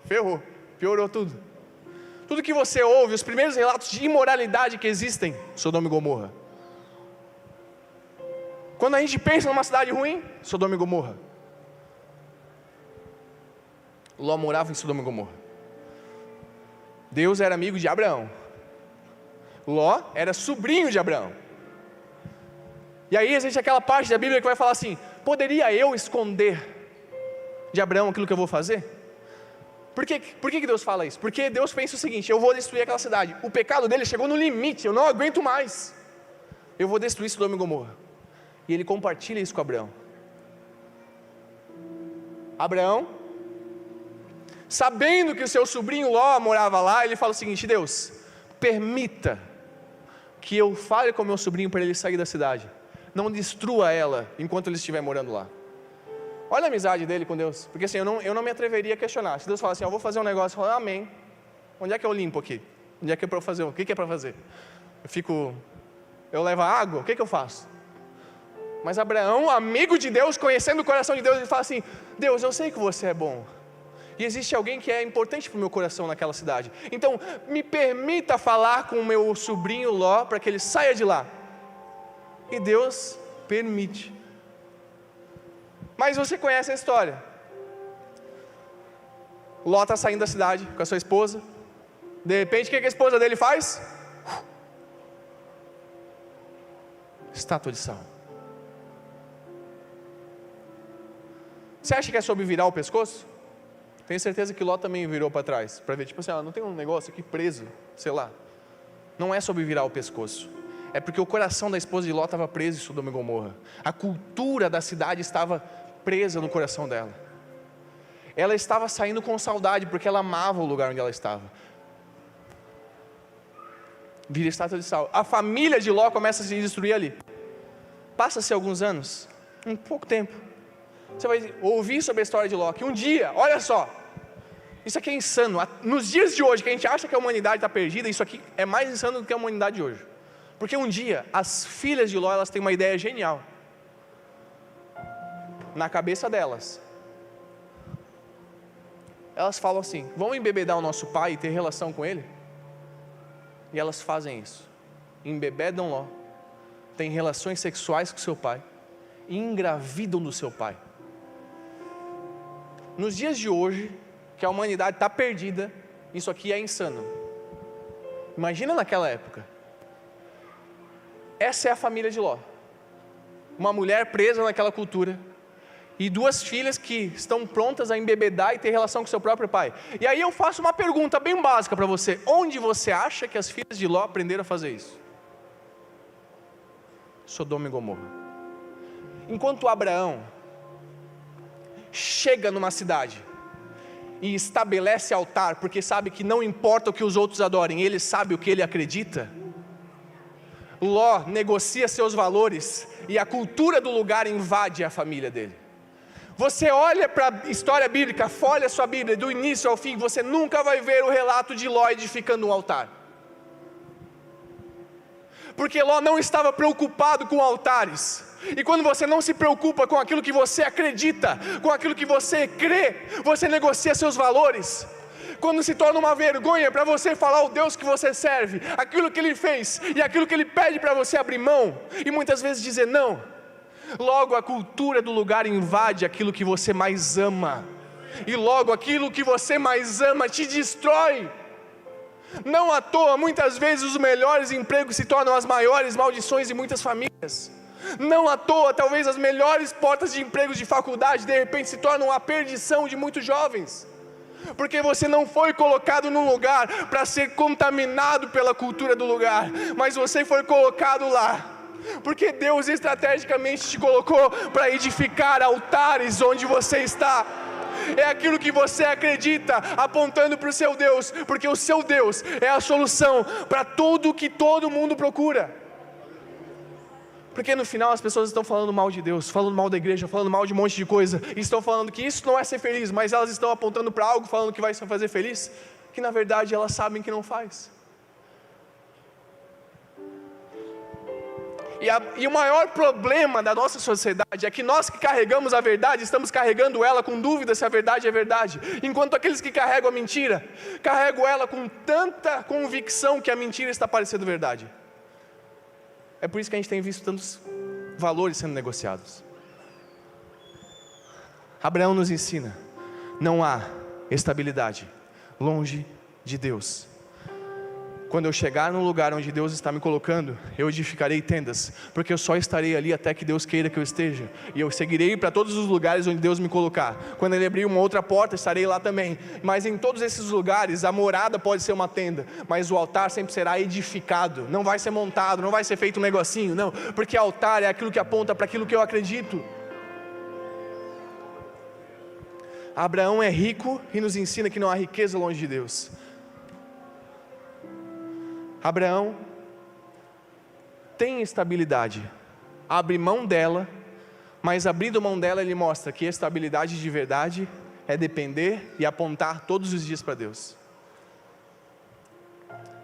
ferrou, piorou tudo. Tudo que você ouve, os primeiros relatos de imoralidade que existem, Sodoma e Gomorra. Quando a gente pensa numa cidade ruim, Sodoma e Gomorra. Ló morava em Sodoma e Gomorra. Deus era amigo de Abraão. Ló era sobrinho de Abraão. E aí existe aquela parte da Bíblia que vai falar assim: poderia eu esconder de Abraão aquilo que eu vou fazer? Por que Deus fala isso? Porque Deus pensa o seguinte: eu vou destruir aquela cidade. O pecado dele chegou no limite, eu não aguento mais. Eu vou destruir Sodoma e Gomorra. E ele compartilha isso com Abraão. Abraão, sabendo que o seu sobrinho Ló morava lá, ele fala o seguinte: Deus, permita que eu fale com meu sobrinho para ele sair da cidade. Não destrua ela enquanto ele estiver morando lá. Olha a amizade dele com Deus. Porque assim, eu não me atreveria a questionar. Se Deus falar assim, eu vou fazer um negócio, eu falo, amém. Onde é que eu limpo aqui? Onde é que é para fazer? O que é para fazer? Eu levo a água? O que eu faço? Mas Abraão, amigo de Deus, conhecendo o coração de Deus, ele fala assim: Deus, eu sei que você é bom. E existe alguém que é importante para o meu coração naquela cidade. Então, me permita falar com o meu sobrinho Ló, para que ele saia de lá. E Deus permite. Mas você conhece a história. Ló está saindo da cidade com a sua esposa. De repente, o que a esposa dele faz? Estátua de sal. Você acha que é sobre virar o pescoço? Tenho certeza que Ló também virou para trás, para ver, tipo assim, não tem um negócio aqui preso, sei lá. Não é sobre virar o pescoço. É porque o coração da esposa de Ló estava preso em Sodoma e Gomorra. A cultura da cidade estava presa no coração dela. Ela estava saindo com saudade, porque ela amava o lugar onde ela estava. Vira estátua de sal. A família de Ló começa a se destruir ali. Passa-se alguns anos, um pouco tempo, você vai ouvir sobre a história de Ló, que um dia, olha só, isso aqui é insano. Nos dias de hoje, que a gente acha que a humanidade está perdida, isso aqui é mais insano do que a humanidade de hoje. Porque um dia, as filhas de Ló, elas têm uma ideia genial. Na cabeça delas, elas falam assim: vamos embebedar o nosso pai e ter relação com ele? E elas fazem isso. Embebedam Ló, têm relações sexuais com seu pai e engravidam do seu pai. Nos dias de hoje, que a humanidade está perdida, isso aqui é insano. Imagina naquela época. Essa é a família de Ló. Uma mulher presa naquela cultura. E duas filhas que estão prontas a embebedar e ter relação com seu próprio pai. E aí eu faço uma pergunta bem básica para você: onde você acha que as filhas de Ló aprenderam a fazer isso? Sodoma e Gomorra. Enquanto Abraão chega numa cidade e estabelece altar, porque sabe que não importa o que os outros adorem, ele sabe o que ele acredita, Ló negocia seus valores e a cultura do lugar invade a família dele. Você olha para a história bíblica, folha a sua Bíblia, do início ao fim, você nunca vai ver o relato de Ló edificando um altar. Porque Ló não estava preocupado com altares. E quando você não se preocupa com aquilo que você acredita, com aquilo que você crê, você negocia seus valores. Quando se torna uma vergonha para você falar o Deus que você serve, aquilo que Ele fez e aquilo que Ele pede para você abrir mão, e muitas vezes dizer não, logo a cultura do lugar invade aquilo que você mais ama, e logo aquilo que você mais ama te destrói. Não à toa, muitas vezes os melhores empregos se tornam as maiores maldições de muitas famílias. Não à toa, talvez as melhores portas de empregos de faculdade, de repente se tornam a perdição de muitos jovens. Porque você não foi colocado num lugar para ser contaminado pela cultura do lugar, mas você foi colocado lá porque Deus estrategicamente te colocou para edificar altares onde você está. É aquilo que você acredita, apontando para o seu Deus, porque o seu Deus é a solução para tudo que todo mundo procura. Porque no final as pessoas estão falando mal de Deus, falando mal da igreja, falando mal de um monte de coisa, e estão falando que isso não é ser feliz, mas elas estão apontando para algo, falando que vai se fazer feliz, que na verdade elas sabem que não faz. E o maior problema da nossa sociedade é que nós que carregamos a verdade, estamos carregando ela com dúvida se a verdade é verdade, enquanto aqueles que carregam a mentira, carregam ela com tanta convicção que a mentira está parecendo verdade. É por isso que a gente tem visto tantos valores sendo negociados. Abraão nos ensina, não há estabilidade longe de Deus. Quando eu chegar no lugar onde Deus está me colocando, eu edificarei tendas, porque eu só estarei ali até que Deus queira que eu esteja, e eu seguirei para todos os lugares onde Deus me colocar. Quando Ele abrir uma outra porta, estarei lá também, mas em todos esses lugares, a morada pode ser uma tenda, mas o altar sempre será edificado, não vai ser montado, não vai ser feito um negocinho, não, porque altar é aquilo que aponta para aquilo que eu acredito. Abraão é rico e nos ensina que não há riqueza longe de Deus. Abraão tem estabilidade, abre mão dela, mas abrindo mão dela ele mostra que estabilidade de verdade é depender e apontar todos os dias para Deus.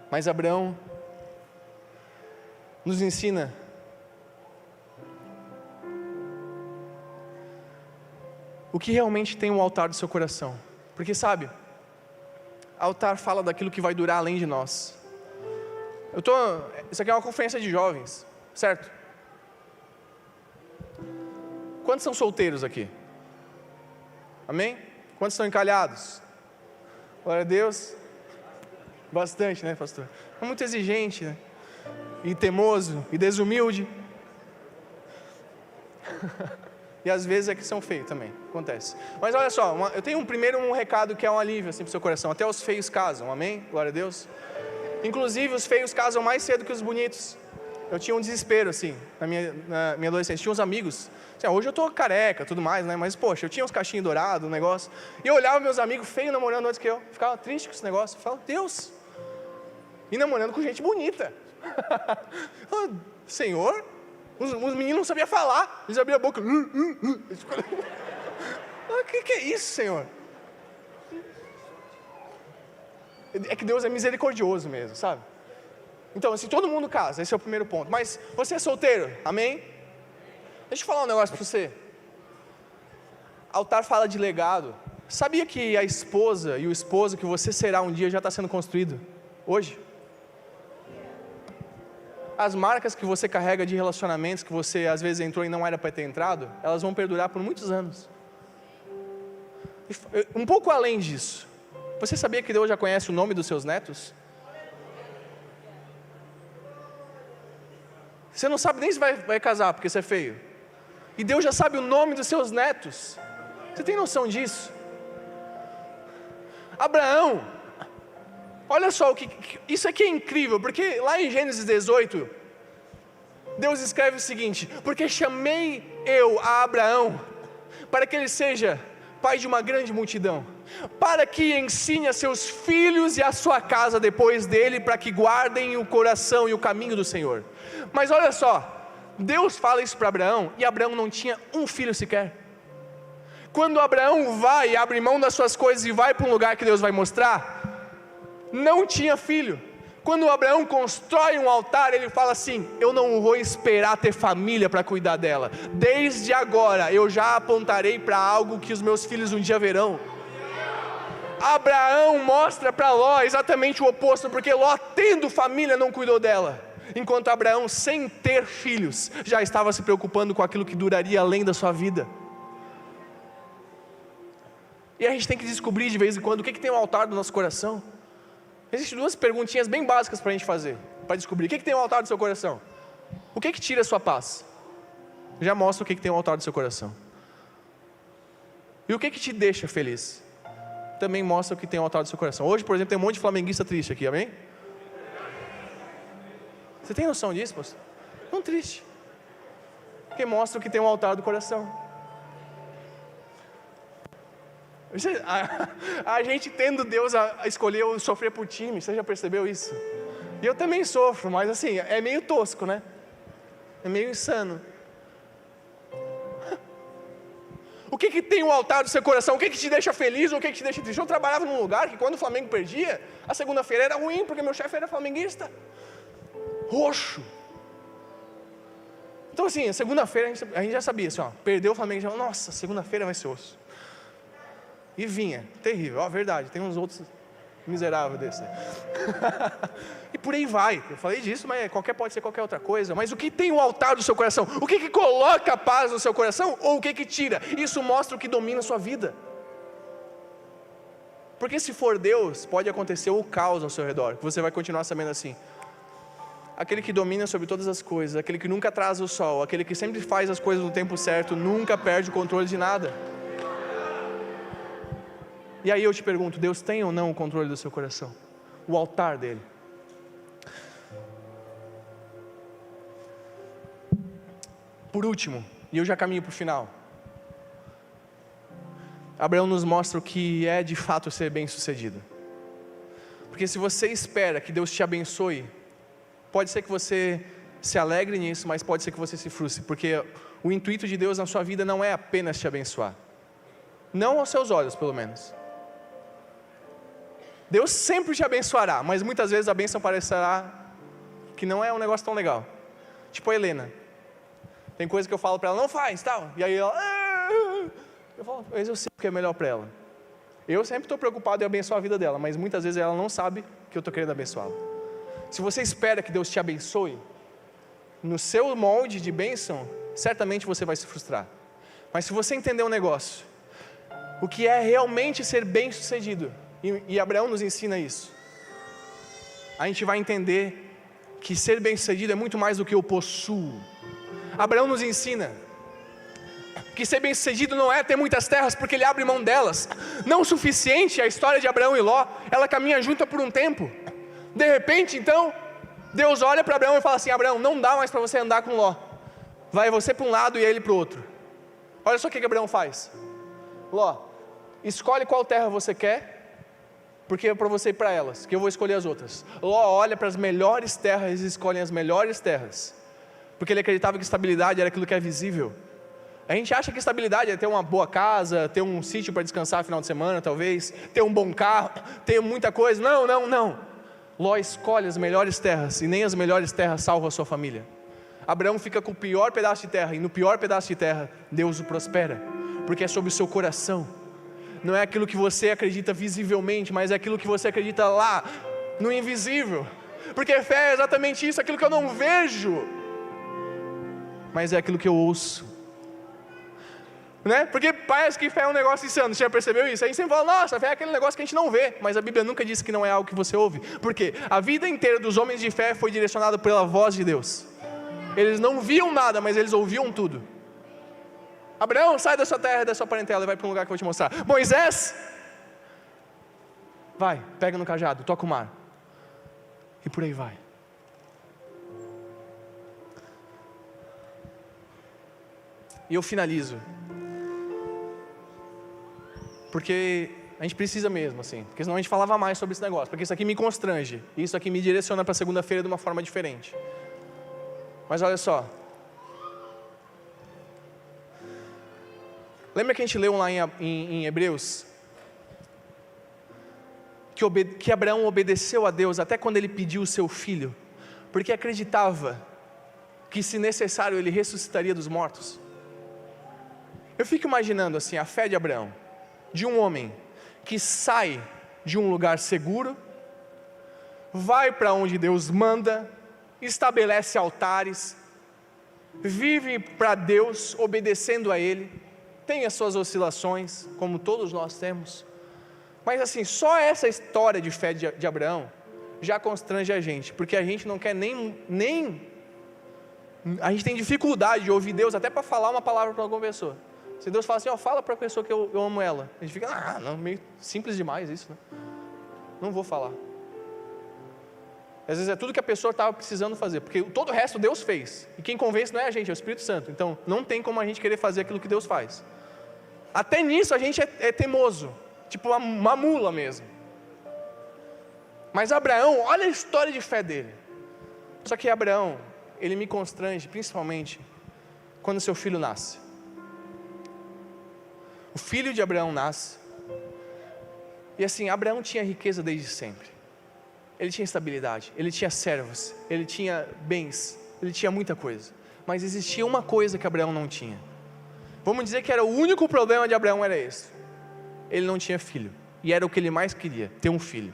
Mas Abraão nos ensina o que realmente tem o altar do seu coração, porque sabe, altar fala daquilo que vai durar além de nós. Isso aqui é uma conferência de jovens, certo? Quantos são solteiros aqui? Amém? Quantos estão encalhados? Glória a Deus. Bastante, né, pastor? É muito exigente, né? E teimoso, e desumilde. E às vezes é que são feios também, acontece. Mas olha só, eu tenho um recado que é um alívio assim para o seu coração. Até os feios casam, amém? Glória a Deus. Inclusive os feios casam mais cedo que os bonitos. Eu tinha um desespero assim, na minha adolescência, tinha uns amigos, assim, hoje eu tô careca, tudo mais, né, mas poxa, eu tinha uns cachinhos dourados, um negócio, e eu olhava meus amigos feios namorando antes que eu, ficava triste com esse negócio, eu falava, Deus, e namorando com gente bonita, Senhor, os meninos não sabiam falar, eles abriam a boca, o que é isso, Senhor? É que Deus é misericordioso mesmo, sabe? Então, assim, todo mundo casa, esse é o primeiro ponto. Mas você é solteiro, amém? Deixa eu falar um negócio para você. Altar fala de legado. Sabia que a esposa e o esposo que você será um dia já está sendo construído? Hoje? As marcas que você carrega de relacionamentos que você às vezes entrou e não era para ter entrado, elas vão perdurar por muitos anos. Um pouco além disso. Você sabia que Deus já conhece o nome dos seus netos? Você não sabe nem se vai casar porque você é feio. E Deus já sabe o nome dos seus netos. Você tem noção disso? Abraão, olha só, isso aqui é incrível, porque lá em Gênesis 18, Deus escreve o seguinte: porque chamei eu a Abraão, para que ele seja pai de uma grande multidão, para que ensine a seus filhos e a sua casa depois dele, para que guardem o coração e o caminho do Senhor. Mas olha só, Deus fala isso para Abraão, e Abraão não tinha um filho sequer. Quando Abraão vai, abre mão das suas coisas e vai para um lugar que Deus vai mostrar, não tinha filho. Quando Abraão constrói um altar, ele fala assim: eu não vou esperar ter família para cuidar dela, desde agora eu já apontarei para algo que os meus filhos um dia verão. Abraão mostra para Ló exatamente o oposto, porque Ló, tendo família, não cuidou dela, enquanto Abraão, sem ter filhos, já estava se preocupando com aquilo que duraria além da sua vida. E a gente tem que descobrir de vez em quando o que tem no altar do nosso coração. Existem duas perguntinhas bem básicas para a gente fazer, para descobrir o que tem no altar do seu coração. O que tira a sua paz? Já mostra o que tem no altar do seu coração. E o que te deixa feliz? Também mostra o que tem no altar do seu coração. Hoje, por exemplo, tem um monte de flamenguista triste aqui, amém? Você tem noção disso, pastor? Não triste. Porque mostra o que tem no altar do coração. A gente tendo Deus a escolher ou sofrer por time, você já percebeu isso? E eu também sofro, mas assim, é meio tosco, né? É meio insano. O que tem o altar do seu coração? O que te deixa feliz ou o que te deixa triste? Eu trabalhava num lugar que quando o Flamengo perdia, a segunda-feira era ruim, porque meu chefe era flamenguista. Roxo. Então assim, a segunda-feira a gente já sabia, assim, ó, perdeu o Flamengo, já, nossa, segunda-feira vai ser osso. E vinha, terrível, ó, verdade, tem uns outros miseráveis desse. E por aí vai, eu falei disso, mas pode ser qualquer outra coisa. Mas o que tem o altar do seu coração? O que coloca a paz no seu coração? Ou o que tira? Isso mostra o que domina a sua vida. Porque se for Deus, pode acontecer o caos ao seu redor, que você vai continuar sabendo assim. Aquele que domina sobre todas as coisas, aquele que nunca atrasa o sol, aquele que sempre faz as coisas no tempo certo, nunca perde o controle de nada. E aí eu te pergunto, Deus tem ou não o controle do seu coração? O altar dele? Por último, e eu já caminho para o final, Abraão nos mostra o que é de fato ser bem-sucedido. Porque se você espera que Deus te abençoe, pode ser que você se alegre nisso, mas pode ser que você se frustre, porque o intuito de Deus na sua vida não é apenas te abençoar. Não aos seus olhos, pelo menos. Deus sempre te abençoará, mas muitas vezes a bênção parecerá que não é um negócio tão legal. Tipo a Helena. Tem coisa que eu falo para ela, não faz, tal. E aí ela... Eu falo, mas eu sei o que é melhor para ela. Eu sempre estou preocupado em abençoar a vida dela, mas muitas vezes ela não sabe que eu estou querendo abençoá-la. Se você espera que Deus te abençoe, no seu molde de bênção, certamente você vai se frustrar. Mas se você entender um negócio, o que é realmente ser bem-sucedido, e Abraão nos ensina isso, a gente vai entender que ser bem-sucedido é muito mais do que eu possuo. Abraão nos ensina que ser bem-sucedido não é ter muitas terras, porque ele abre mão delas. Não o suficiente, a história de Abraão e Ló, ela caminha junta por um tempo. De repente, então, Deus olha para Abraão e fala assim, Abraão, não dá mais para você andar com Ló. Vai você para um lado e ele para o outro. Olha só o que Abraão faz. Ló, escolhe qual terra você quer, porque é para você ir para elas, que eu vou escolher as outras. Ló olha para as melhores terras e escolhe as melhores terras, porque ele acreditava que estabilidade era aquilo que é visível. A gente acha que estabilidade é ter uma boa casa, ter um sítio para descansar no final de semana, talvez, ter um bom carro, ter muita coisa. Não. Ló escolhe as melhores terras, e nem as melhores terras salvam a sua família. Abraão fica com o pior pedaço de terra, e no pior pedaço de terra, Deus o prospera, porque é sobre o seu coração. Não é aquilo que você acredita visivelmente, mas é aquilo que você acredita lá, no invisível. Porque fé é exatamente isso, aquilo que eu não vejo, mas é aquilo que eu ouço. Né? Porque parece que fé é um negócio insano, você já percebeu isso? Aí sempre fala, nossa, fé é aquele negócio que a gente não vê, mas a Bíblia nunca disse que não é algo que você ouve. Porque a vida inteira dos homens de fé foi direcionada pela voz de Deus. Eles não viam nada, mas eles ouviam tudo. Abraão, sai da sua terra e da sua parentela e vai para um lugar que eu vou te mostrar. Moisés, vai, pega no cajado, toca o mar. E por aí vai. E eu finalizo. Porque a gente precisa mesmo, assim. Porque senão a gente falava mais sobre esse negócio. Porque isso aqui me constrange. E isso aqui me direciona para segunda-feira de uma forma diferente. Mas olha só. Lembra que a gente leu lá em Hebreus? Que Abraão obedeceu a Deus até quando ele pediu o seu filho. Porque acreditava que se necessário ele ressuscitaria dos mortos. Eu fico imaginando assim, a fé de Abraão. De um homem que sai de um lugar seguro, vai para onde Deus manda, estabelece altares, vive para Deus, obedecendo a Ele, tem as suas oscilações, como todos nós temos, mas assim, só essa história de fé de Abraão, já constrange a gente, porque a gente não quer nem a gente tem dificuldade de ouvir Deus até para falar uma palavra para alguma pessoa. Se Deus fala assim, ó, fala para a pessoa que eu amo ela, a gente fica, não, meio simples demais isso, né? Não vou falar. Às vezes é tudo que a pessoa estava precisando fazer, porque todo o resto Deus fez, e quem convence não é a gente, é o Espírito Santo. Então não tem como a gente querer fazer aquilo que Deus faz. Até nisso a gente é teimoso, tipo uma mula mesmo. Mas Abraão, olha a história de fé dele. Só que Abraão, ele me constrange principalmente quando seu filho nasce. O filho de Abraão nasce, e assim, Abraão tinha riqueza desde sempre. Ele tinha estabilidade, ele tinha servos, ele tinha bens, ele tinha muita coisa. Mas existia uma coisa que Abraão não tinha. Vamos dizer que era o único problema de Abraão era esse. Ele não tinha filho, e era o que ele mais queria, ter um filho.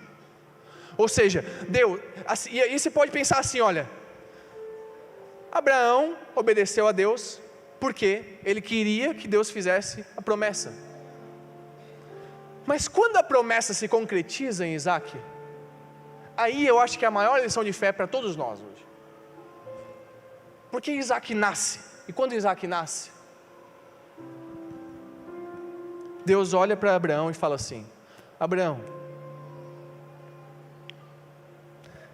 Ou seja, Deus, assim, e aí você pode pensar assim, olha, Abraão obedeceu a Deus, porque ele queria que Deus fizesse a promessa. Mas quando a promessa se concretiza em Isaac, aí eu acho que é a maior lição de fé para todos nós hoje. Porque Isaac nasce, e quando Isaac nasce, Deus olha para Abraão e fala assim, Abraão,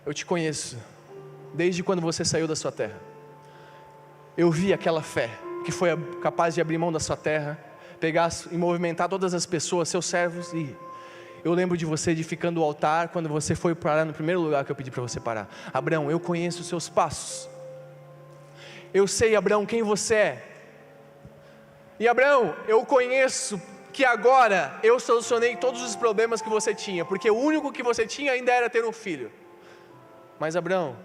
eu te conheço, desde quando você saiu da sua terra. Eu vi aquela fé, que foi capaz de abrir mão da sua terra, pegar e movimentar todas as pessoas, seus servos, e eu lembro de você edificando o altar, quando você foi parar no primeiro lugar que eu pedi para você parar. Abraão, eu conheço os seus passos, eu sei, Abraão, quem você é, e Abraão, eu conheço que agora eu solucionei todos os problemas que você tinha, porque o único que você tinha ainda era ter um filho. Mas Abraão,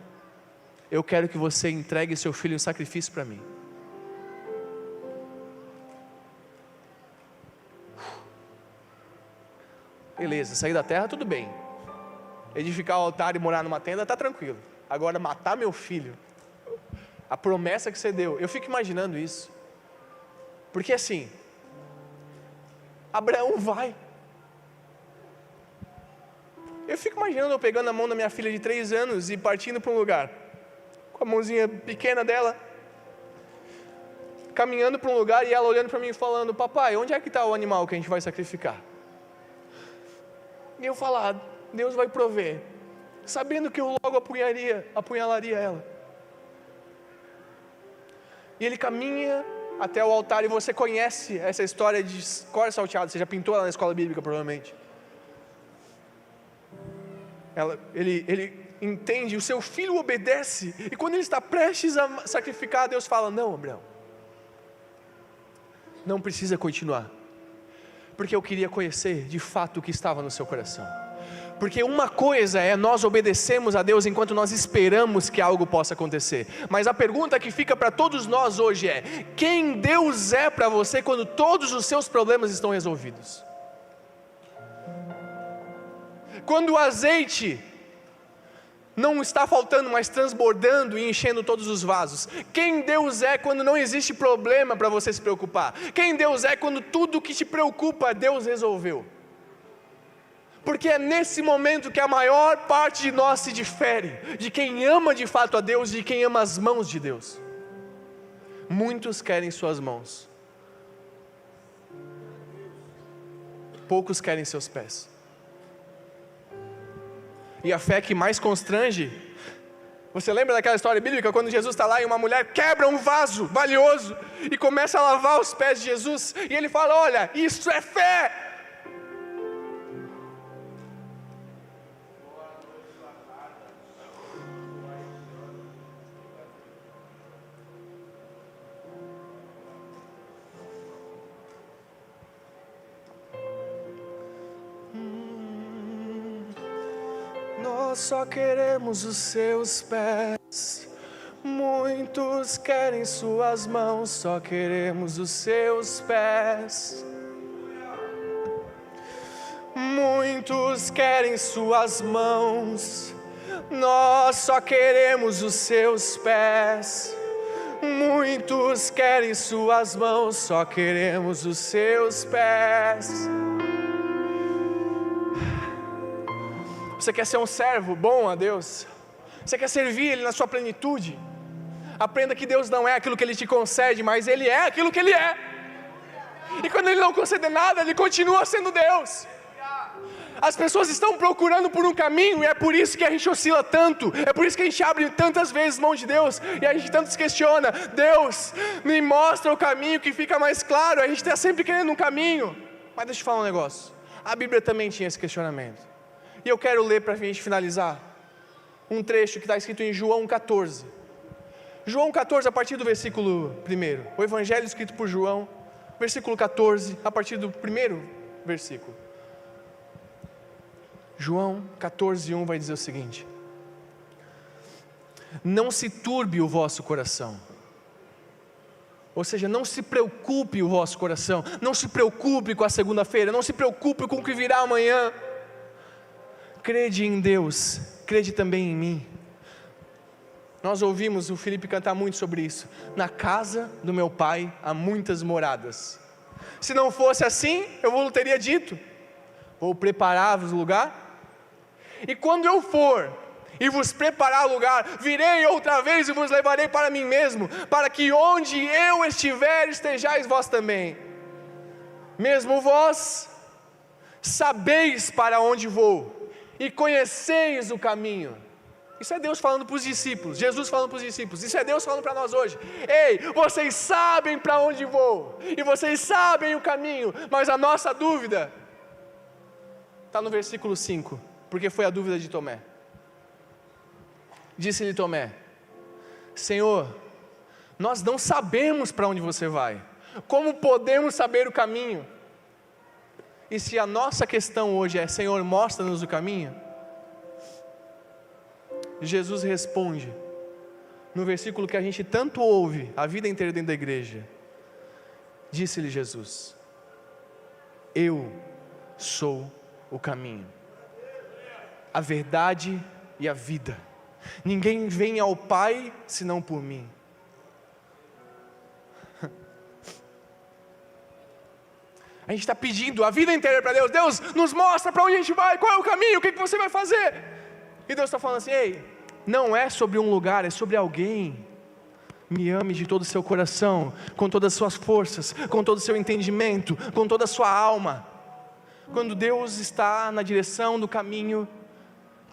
eu quero que você entregue seu filho em sacrifício para mim. Beleza, sair da terra tudo bem, edificar o altar e morar numa tenda está tranquilo. Agora matar meu filho, a promessa que você deu, eu fico imaginando isso. Porque assim, Abraão vai. Eu fico imaginando eu pegando a mão da minha filha de 3 anos e partindo para um lugar, com a mãozinha pequena dela, caminhando para um lugar e ela olhando para mim e falando, papai, onde é que está o animal que a gente vai sacrificar? E eu falar, Deus vai prover, sabendo que eu logo apunhalaria ela. E ele caminha até o altar, e você conhece essa história de cor salteado, você já pintou ela na escola bíblica provavelmente. Ele entende, o seu filho obedece, e quando ele está prestes a sacrificar, Deus fala, não Abraão, não precisa continuar, porque eu queria conhecer de fato o que estava no seu coração. Porque uma coisa é nós obedecemos a Deus enquanto nós esperamos que algo possa acontecer, mas a pergunta que fica para todos nós hoje é, quem Deus é para você quando todos os seus problemas estão resolvidos? Quando o azeite não está faltando, mas transbordando e enchendo todos os vasos. Quem Deus é quando não existe problema para você se preocupar? Quem Deus é quando tudo que te preocupa, Deus resolveu? Porque é nesse momento que a maior parte de nós se difere, de quem ama de fato a Deus, de quem ama as mãos de Deus. Muitos querem suas mãos, poucos querem seus pés. E a fé que mais constrange, você lembra daquela história bíblica, quando Jesus está lá e uma mulher quebra um vaso valioso, e começa a lavar os pés de Jesus, e ele fala, olha, isso é fé. Nós só queremos os seus pés, muitos querem suas mãos, só queremos os seus pés. Muitos querem suas mãos, nós só queremos os seus pés. Muitos querem suas mãos, só queremos os seus pés. Você quer ser um servo bom a Deus? Você quer servir Ele na sua plenitude? Aprenda que Deus não é aquilo que Ele te concede, mas Ele é aquilo que Ele é. E quando Ele não conceder nada, Ele continua sendo Deus. As pessoas estão procurando por um caminho, e é por isso que a gente oscila tanto, é por isso que a gente abre tantas vezes mão de Deus, e a gente tanto se questiona: Deus, me mostra o caminho que fica mais claro. A gente está sempre querendo um caminho. Mas deixa eu te falar um negócio, a Bíblia também tinha esse questionamento, e eu quero ler para a gente finalizar, um trecho que está escrito em João 14, João 14 a partir do versículo 1, o Evangelho escrito por João, versículo 14, a partir do primeiro versículo. João 14:1 vai dizer o seguinte: não se turbe o vosso coração, ou seja, não se preocupe o vosso coração, não se preocupe com a segunda-feira, não se preocupe com o que virá amanhã. Crede em Deus, crede também em mim. Nós ouvimos o Felipe cantar muito sobre isso. Na casa do meu pai há muitas moradas. Se não fosse assim, eu teria dito: vou preparar-vos lugar. E quando eu for e vos preparar lugar, virei outra vez e vos levarei para mim mesmo, para que onde eu estiver, estejais vós também. Mesmo vós sabeis para onde vou, e conheceis o caminho. Isso é Deus falando para os discípulos, Jesus falando para os discípulos, isso é Deus falando para nós hoje. Ei, vocês sabem para onde vou, e vocês sabem o caminho, mas a nossa dúvida está no versículo 5, porque foi a dúvida de Tomé. Disse-lhe Tomé: Senhor, nós não sabemos para onde você vai, como podemos saber o caminho? E se a nossa questão hoje é: Senhor, mostra-nos o caminho, Jesus responde, no versículo que a gente tanto ouve a vida inteira dentro da igreja. Disse-lhe Jesus: eu sou o caminho, a verdade e a vida. Ninguém vem ao Pai senão por mim. A gente está pedindo a vida inteira para Deus: Deus, nos mostra para onde a gente vai, qual é o caminho, o que você vai fazer? E Deus está falando assim: ei, não é sobre um lugar, é sobre alguém. Me ame de todo o seu coração, com todas as suas forças, com todo o seu entendimento, com toda a sua alma. Quando Deus está na direção do caminho,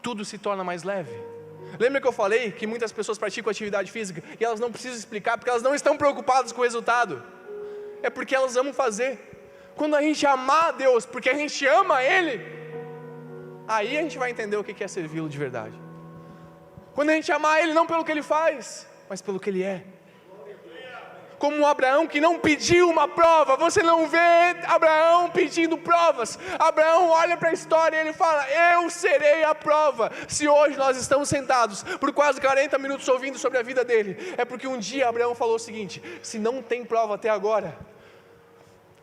tudo se torna mais leve. Lembra que eu falei que muitas pessoas praticam atividade física e elas não precisam explicar, porque elas não estão preocupadas com o resultado, é porque elas amam fazer. Quando a gente amar a Deus, porque a gente ama Ele, aí a gente vai entender o que é servi-lo de verdade. Quando a gente amar Ele não pelo que Ele faz, mas pelo que Ele é. Como um Abraão que não pediu uma prova. Você não vê Abraão pedindo provas. Abraão olha para a história e ele fala: eu serei a prova. Se hoje nós estamos sentados por quase 40 minutos ouvindo sobre a vida dele, é porque um dia Abraão falou o seguinte: se não tem prova até agora,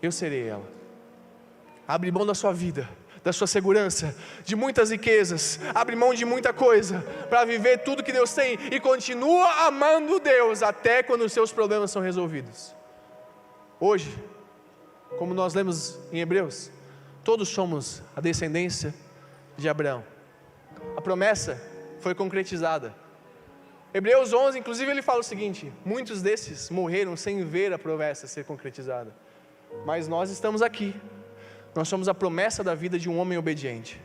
eu serei ela. Abre mão da sua vida, da sua segurança, de muitas riquezas, abre mão de muita coisa, para viver tudo que Deus tem, e continua amando Deus, até quando os seus problemas são resolvidos. Hoje, como nós lemos em Hebreus, todos somos a descendência de Abraão. A promessa foi concretizada. Hebreus 11, inclusive, ele fala o seguinte: muitos desses morreram sem ver a promessa ser concretizada, mas nós estamos aqui. Nós somos a promessa da vida de um homem obediente.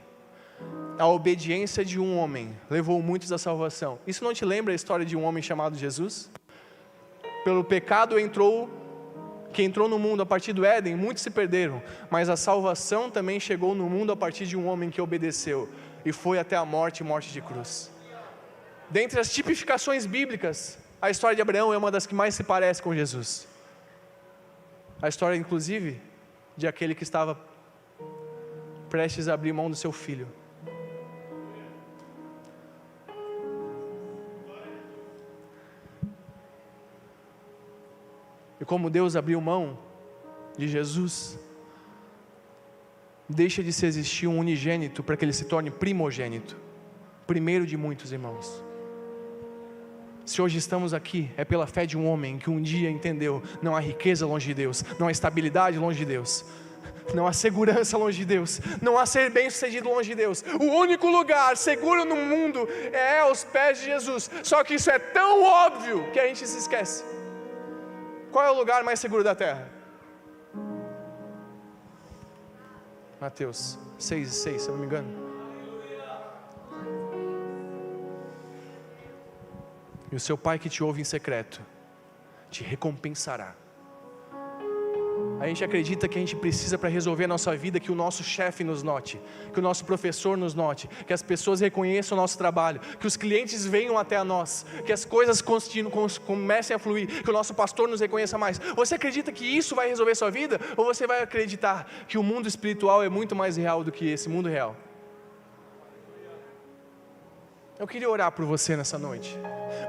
A obediência de um homem levou muitos à salvação. Isso não te lembra a história de um homem chamado Jesus? Pelo pecado que entrou no mundo a partir do Éden, muitos se perderam, mas a salvação também chegou no mundo a partir de um homem que obedeceu e foi até a morte de cruz. Dentre as tipificações bíblicas, a história de Abraão é uma das que mais se parece com Jesus. A história, inclusive, de aquele que estava prestes a abrir mão do seu filho. E como Deus abriu mão de Jesus, deixa de se existir um unigênito para que ele se torne primogênito, primeiro de muitos irmãos. Se hoje estamos aqui, é pela fé de um homem que um dia entendeu: não há riqueza longe de Deus, não há estabilidade longe de Deus. Não há segurança longe de Deus, não há ser bem sucedido longe de Deus. O único lugar seguro no mundo é aos pés de Jesus. Só que isso é tão óbvio que a gente se esquece. Qual é o lugar mais seguro da terra? Mateus 6:6, se eu não me engano. E o seu Pai que te ouve em secreto te recompensará. A gente acredita que a gente precisa, para resolver a nossa vida, que o nosso chefe nos note, que o nosso professor nos note, que as pessoas reconheçam o nosso trabalho, que os clientes venham até nós, que as coisas comecem a fluir, que o nosso pastor nos reconheça mais. Você acredita que isso vai resolver a sua vida? Ou você vai acreditar que o mundo espiritual é muito mais real do que esse mundo real? Eu queria orar por você nessa noite,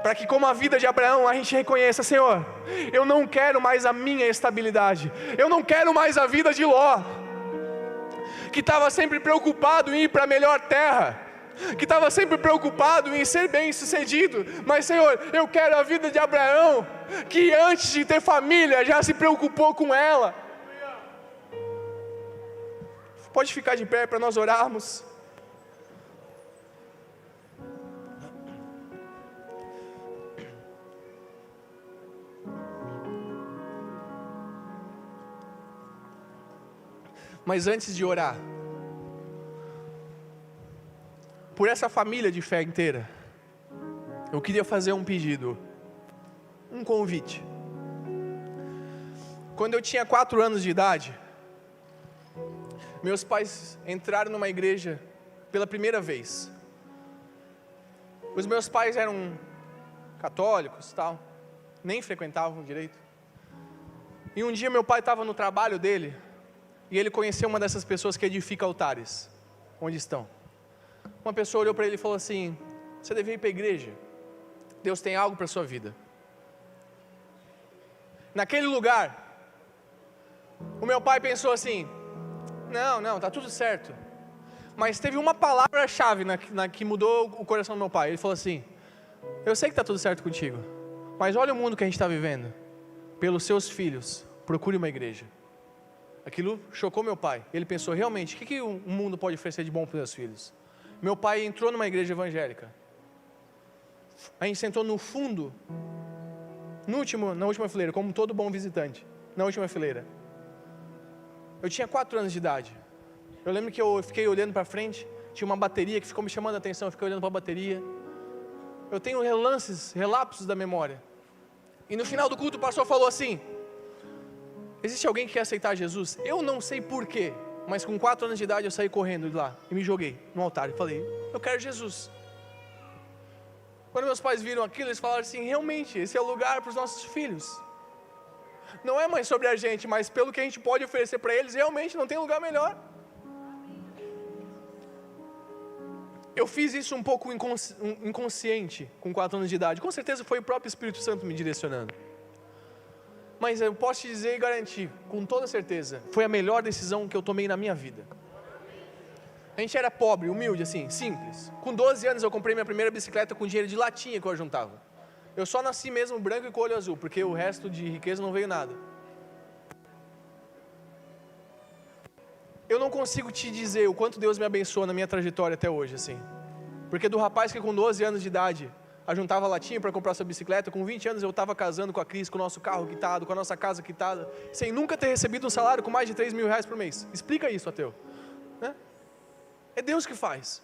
para que, como a vida de Abraão, a gente reconheça: Senhor, eu não quero mais a minha estabilidade, eu não quero mais a vida de Ló, que estava sempre preocupado em ir para a melhor terra, que estava sempre preocupado em ser bem sucedido. Mas, Senhor, eu quero a vida de Abraão, que antes de ter família já se preocupou com ela. Pode ficar de pé para nós orarmos. Mas antes de orar por essa família de fé inteira, eu queria fazer um pedido, um convite. Quando eu tinha 4 anos de idade, meus pais entraram numa igreja pela primeira vez. Os meus pais eram católicos, tal, nem frequentavam direito. E um dia meu pai estava no trabalho dele, e ele conheceu uma dessas pessoas que edifica altares, onde estão. Uma pessoa olhou para ele e falou assim: você devia ir para a igreja, Deus tem algo para a sua vida. Naquele lugar, o meu pai pensou assim: não, está tudo certo. Mas teve uma palavra-chave que mudou o coração do meu pai. Ele falou assim: eu sei que está tudo certo contigo, mas olha o mundo que a gente está vivendo. Pelos seus filhos, procure uma igreja. Aquilo chocou meu pai. Ele pensou: realmente, o que o mundo pode oferecer de bom para os meus filhos? Meu pai entrou numa igreja evangélica. A gente sentou no fundo, na última fileira, como todo bom visitante, na última fileira. Eu tinha 4 anos de idade. Eu lembro que eu fiquei olhando para frente, tinha uma bateria que ficou me chamando a atenção, eu fiquei olhando para a bateria. Eu tenho relapsos da memória. E no final do culto o pastor falou assim: existe alguém que quer aceitar Jesus? Eu não sei porquê, mas com 4 anos de idade eu saí correndo de lá e me joguei no altar e falei: eu quero Jesus. Quando meus pais viram aquilo, eles falaram assim: realmente, esse é o lugar para os nossos filhos. Não é mais sobre a gente, mas pelo que a gente pode oferecer para eles, realmente não tem lugar melhor. Eu fiz isso um pouco inconsciente com 4 anos de idade. Com certeza foi o próprio Espírito Santo me direcionando. Mas eu posso te dizer e garantir, com toda certeza, foi a melhor decisão que eu tomei na minha vida. A gente era pobre, humilde assim, simples. Com 12 anos eu comprei minha primeira bicicleta com dinheiro de latinha que eu juntava. Eu só nasci mesmo branco e com olho azul, porque o resto de riqueza não veio nada. Eu não consigo te dizer o quanto Deus me abençoou na minha trajetória até hoje, assim. Porque do rapaz que com 12 anos de idade ajuntava latinha para comprar sua bicicleta, com 20 anos eu estava casando com a Cris, com o nosso carro quitado, com a nossa casa quitada, sem nunca ter recebido um salário com mais de 3 mil reais por mês. Explica isso, ateu. Né? É Deus que faz,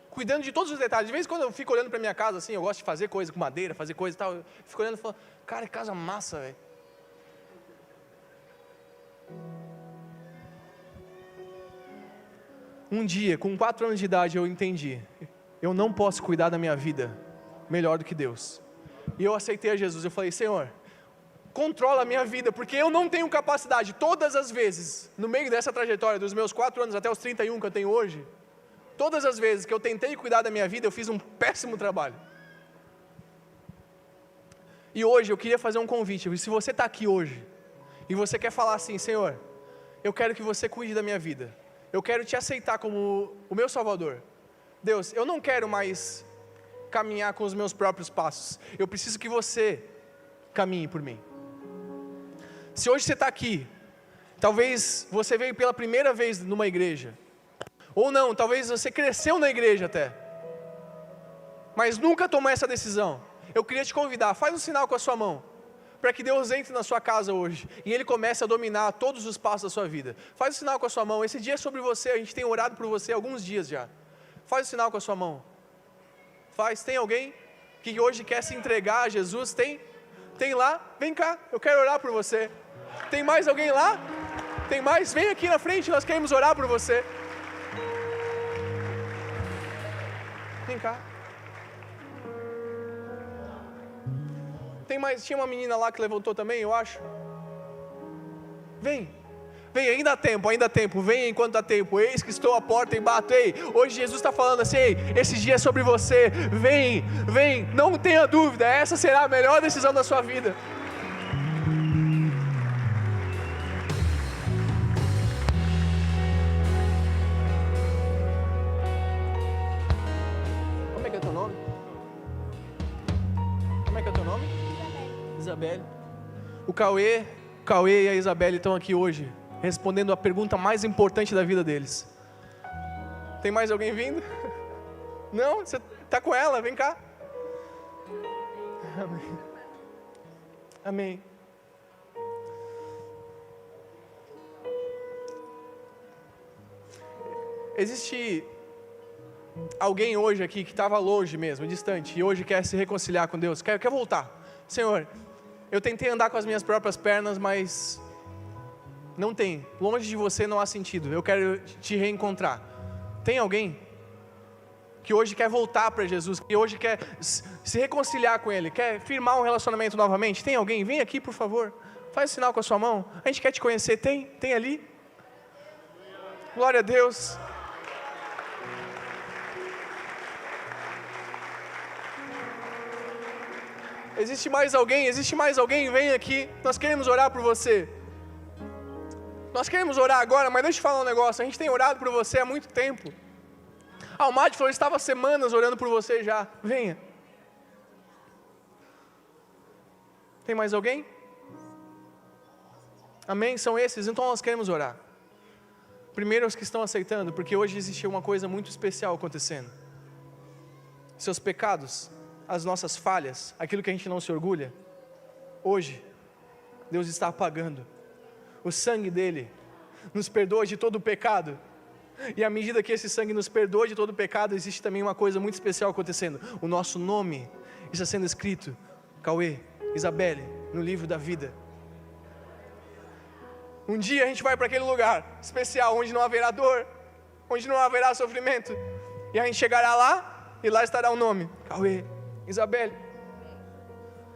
cuidando de todos os detalhes. De vez em quando eu fico olhando para minha casa assim, eu gosto de fazer coisa com madeira, fazer coisa e tal, eu fico olhando e falo: cara, que casa massa, velho. Um dia, com 4 anos de idade, eu entendi: eu não posso cuidar da minha vida melhor do que Deus. E eu aceitei a Jesus. Eu falei: Senhor, controla a minha vida, porque eu não tenho capacidade. Todas as vezes, no meio dessa trajetória, dos meus 4 anos até os 31 que eu tenho hoje, todas as vezes que eu tentei cuidar da minha vida, eu fiz um péssimo trabalho. E hoje eu queria fazer um convite. Se você está aqui hoje, e você quer falar assim: Senhor, eu quero que você cuide da minha vida, eu quero te aceitar como o meu Salvador. Deus, eu não quero mais caminhar com os meus próprios passos, eu preciso que você caminhe por mim. Se hoje você está aqui Talvez você veio pela primeira vez numa igreja. Ou não, talvez você cresceu na igreja até. Mas nunca tomou essa decisão. Eu queria te convidar, faz um sinal com a sua mão, para que Deus entre na sua casa hoje, e Ele comece a dominar todos os passos da sua vida. Faz um sinal com a sua mão, esse dia é sobre você, a gente tem orado por você há alguns dias já. Faz um sinal com a sua mão. Tem alguém que hoje quer se entregar a Jesus? Tem lá? Vem cá, eu quero orar por você. Tem mais alguém lá? Tem mais? Vem aqui na frente, nós queremos orar por você. Vem cá. Tem mais, tinha uma menina lá que levantou também, eu acho. Vem, ainda há tempo, vem enquanto dá tempo. Eis que estou à porta e bato. Ei, hoje Jesus está falando assim, ei, esse dia é sobre você. Vem, não tenha dúvida, essa será a melhor decisão da sua vida. Como é que é teu nome? Isabelle. O Cauê e a Isabelle estão aqui hoje, respondendo a pergunta mais importante da vida deles. Tem mais alguém vindo? Não? Você está com ela? Vem cá. Amém. Existe alguém hoje aqui que estava longe mesmo, distante, e hoje quer se reconciliar com Deus, quer voltar. Senhor, eu tentei andar com as minhas próprias pernas, mas não tem. Longe de você não há sentido. Eu quero te reencontrar. Tem alguém que hoje quer voltar para Jesus, que hoje quer se reconciliar com Ele, quer firmar um relacionamento novamente? Tem alguém? Vem aqui, por favor. Faz sinal com a sua mão. A gente quer te conhecer. Tem ali? Glória a Deus. Existe mais alguém? Vem aqui, nós queremos orar por você. Nós queremos orar agora, mas deixa eu te falar um negócio, a gente tem orado por você há muito tempo. O Madi falou que estava semanas orando por você já, venha. Tem mais alguém? Amém? São esses, então nós queremos orar. Primeiro os que estão aceitando, porque hoje existe uma coisa muito especial acontecendo. Seus pecados, as nossas falhas, aquilo que a gente não se orgulha, hoje, Deus está apagando. O sangue dele nos perdoa de todo o pecado. E à medida que esse sangue nos perdoa de todo o pecado, existe também uma coisa muito especial acontecendo. O nosso nome está sendo escrito, Cauê, Isabelle, no livro da vida. Um dia a gente vai para aquele lugar especial, onde não haverá dor, onde não haverá sofrimento. E a gente chegará lá, e lá estará o nome, Cauê, Isabelle.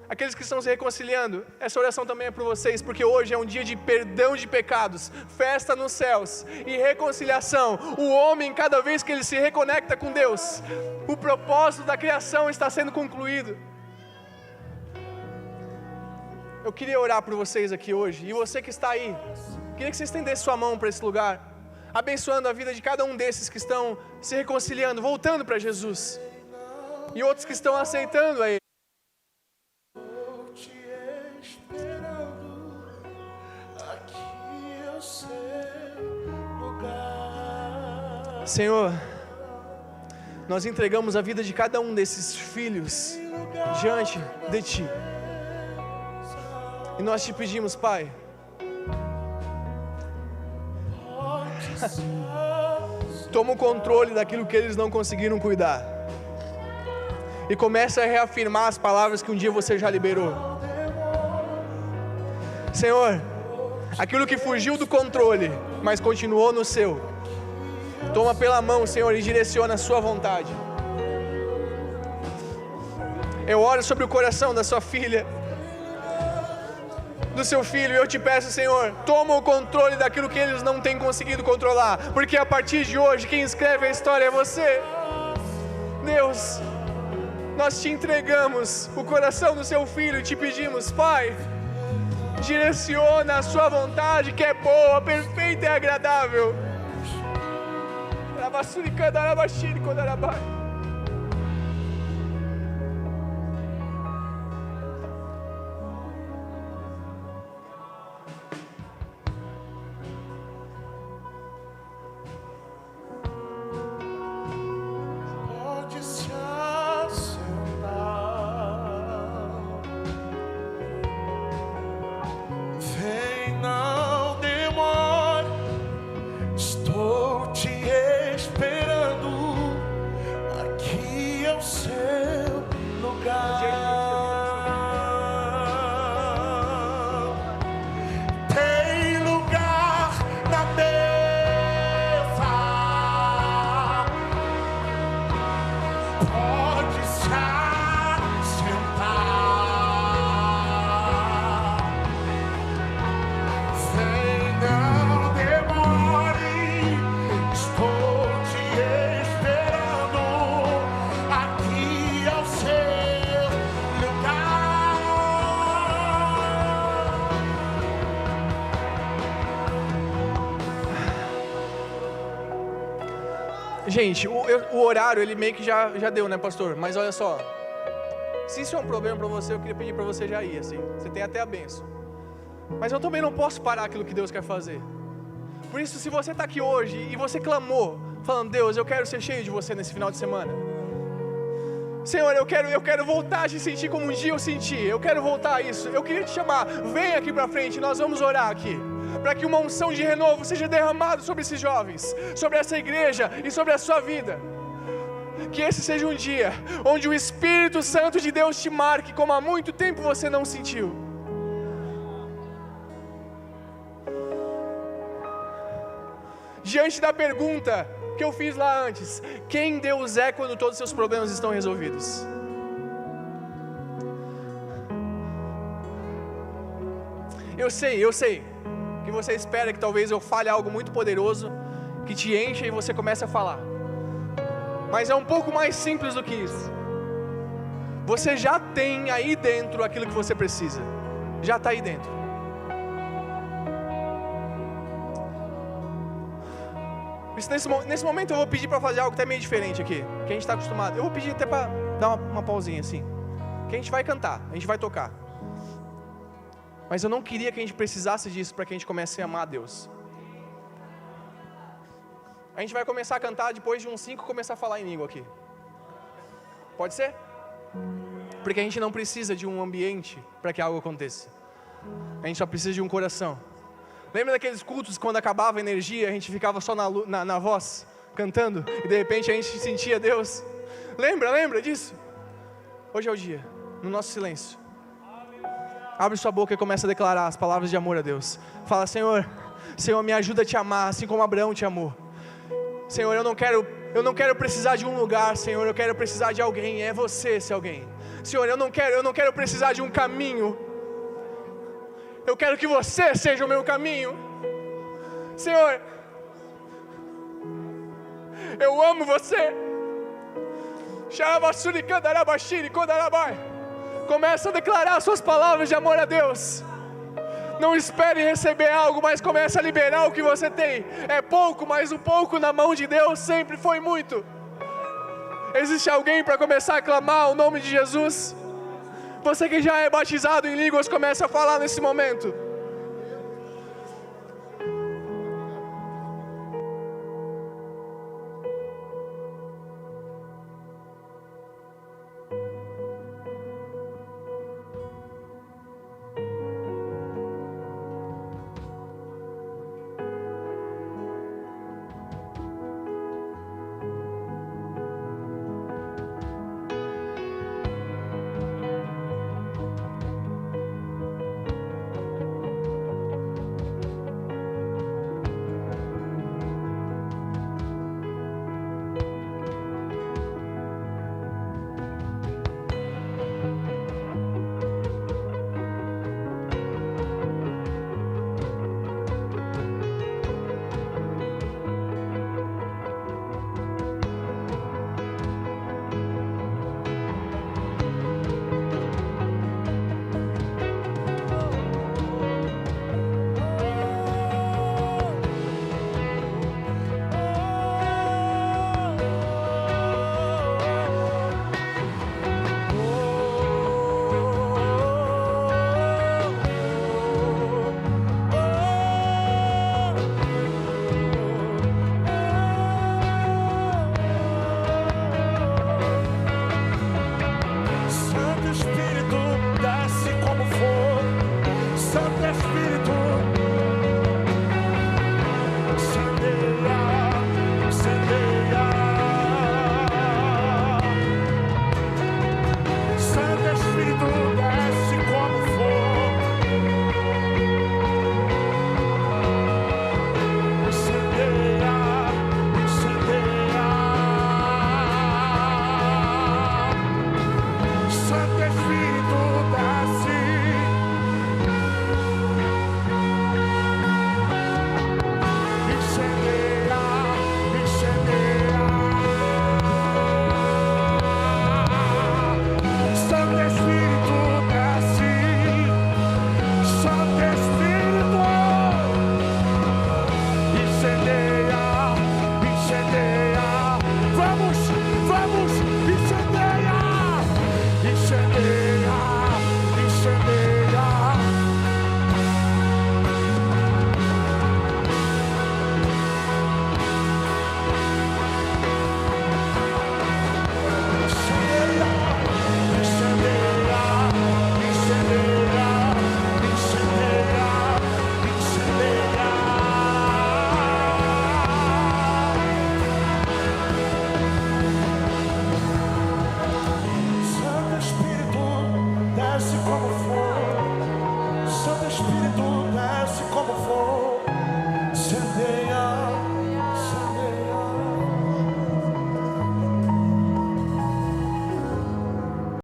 Aqueles que estão se reconciliando, essa oração também é para vocês, porque hoje é um dia de perdão de pecados, festa nos céus e reconciliação. O homem, cada vez que ele se reconecta com Deus, o propósito da criação está sendo concluído. Eu queria orar por vocês aqui hoje, e você que está aí, queria que você estendesse sua mão para esse lugar, abençoando a vida de cada um desses que estão se reconciliando, voltando para Jesus, e outros que estão aceitando a Ele. Senhor, nós entregamos a vida de cada um desses filhos diante de Ti. E nós te pedimos, Pai, toma o controle daquilo que eles não conseguiram cuidar. E começa a reafirmar as palavras que um dia você já liberou. Senhor, aquilo que fugiu do controle, mas continuou no seu, toma pela mão, Senhor, e direciona a sua vontade. Eu oro sobre o coração da sua filha, do seu filho, e eu te peço, Senhor, toma o controle daquilo que eles não têm conseguido controlar, porque a partir de hoje, quem escreve a história é você. Deus, nós te entregamos o coração do seu filho e te pedimos, Pai, direciona a sua vontade, que é boa, perfeita e agradável. Gente, o horário, ele meio que já deu, né, pastor? Mas olha só, se isso é um problema para você, eu queria pedir para você já ir, assim. Você tem até a bênção. Mas eu também não posso parar aquilo que Deus quer fazer. Por isso, se você está aqui hoje e você clamou, falando, Deus, eu quero ser cheio de você nesse final de semana. Senhor, eu quero voltar a te sentir como um dia eu senti. Eu quero voltar a isso. Eu queria te chamar, vem aqui para frente, nós vamos orar aqui. Para que uma unção de renovo seja derramada sobre esses jovens, sobre essa igreja e sobre a sua vida. Que esse seja um dia onde o Espírito Santo de Deus te marque como há muito tempo você não sentiu. Diante da pergunta que eu fiz lá antes, quem Deus é quando todos os seus problemas estão resolvidos? Eu sei que você espera que talvez eu fale algo muito poderoso, que te encha e você comece a falar. Mas é um pouco mais simples do que isso. Você já tem aí dentro aquilo que você precisa. Já está aí dentro. Nesse momento eu vou pedir para fazer algo até meio diferente aqui, que a gente está acostumado. Eu vou pedir até para dar uma pausinha assim. Que a gente vai cantar, a gente vai tocar. Mas eu não queria que a gente precisasse disso para que a gente comece a amar a Deus. A gente vai começar a cantar, depois de uns 5 começar a falar em língua aqui. Pode ser? Porque a gente não precisa de um ambiente para que algo aconteça. A gente só precisa de um coração. Lembra daqueles cultos quando acabava a energia, a gente ficava só na voz, cantando, e de repente a gente sentia Deus? Lembra disso? Hoje é o dia, no nosso silêncio. Abre sua boca e começa a declarar as palavras de amor a Deus. Fala, Senhor, me ajuda a te amar, assim como Abraão te amou. Senhor, eu não quero precisar de um lugar, Senhor, eu quero precisar de alguém, é você esse alguém. Senhor, eu não quero precisar de um caminho. Eu quero que você seja o meu caminho. Senhor, eu amo você. Começa a declarar suas palavras de amor a Deus. Não espere receber algo, mas comece a liberar o que você tem. É pouco, mas o pouco na mão de Deus sempre foi muito. Existe alguém para começar a clamar o nome de Jesus? Você que já é batizado em línguas, comece a falar nesse momento.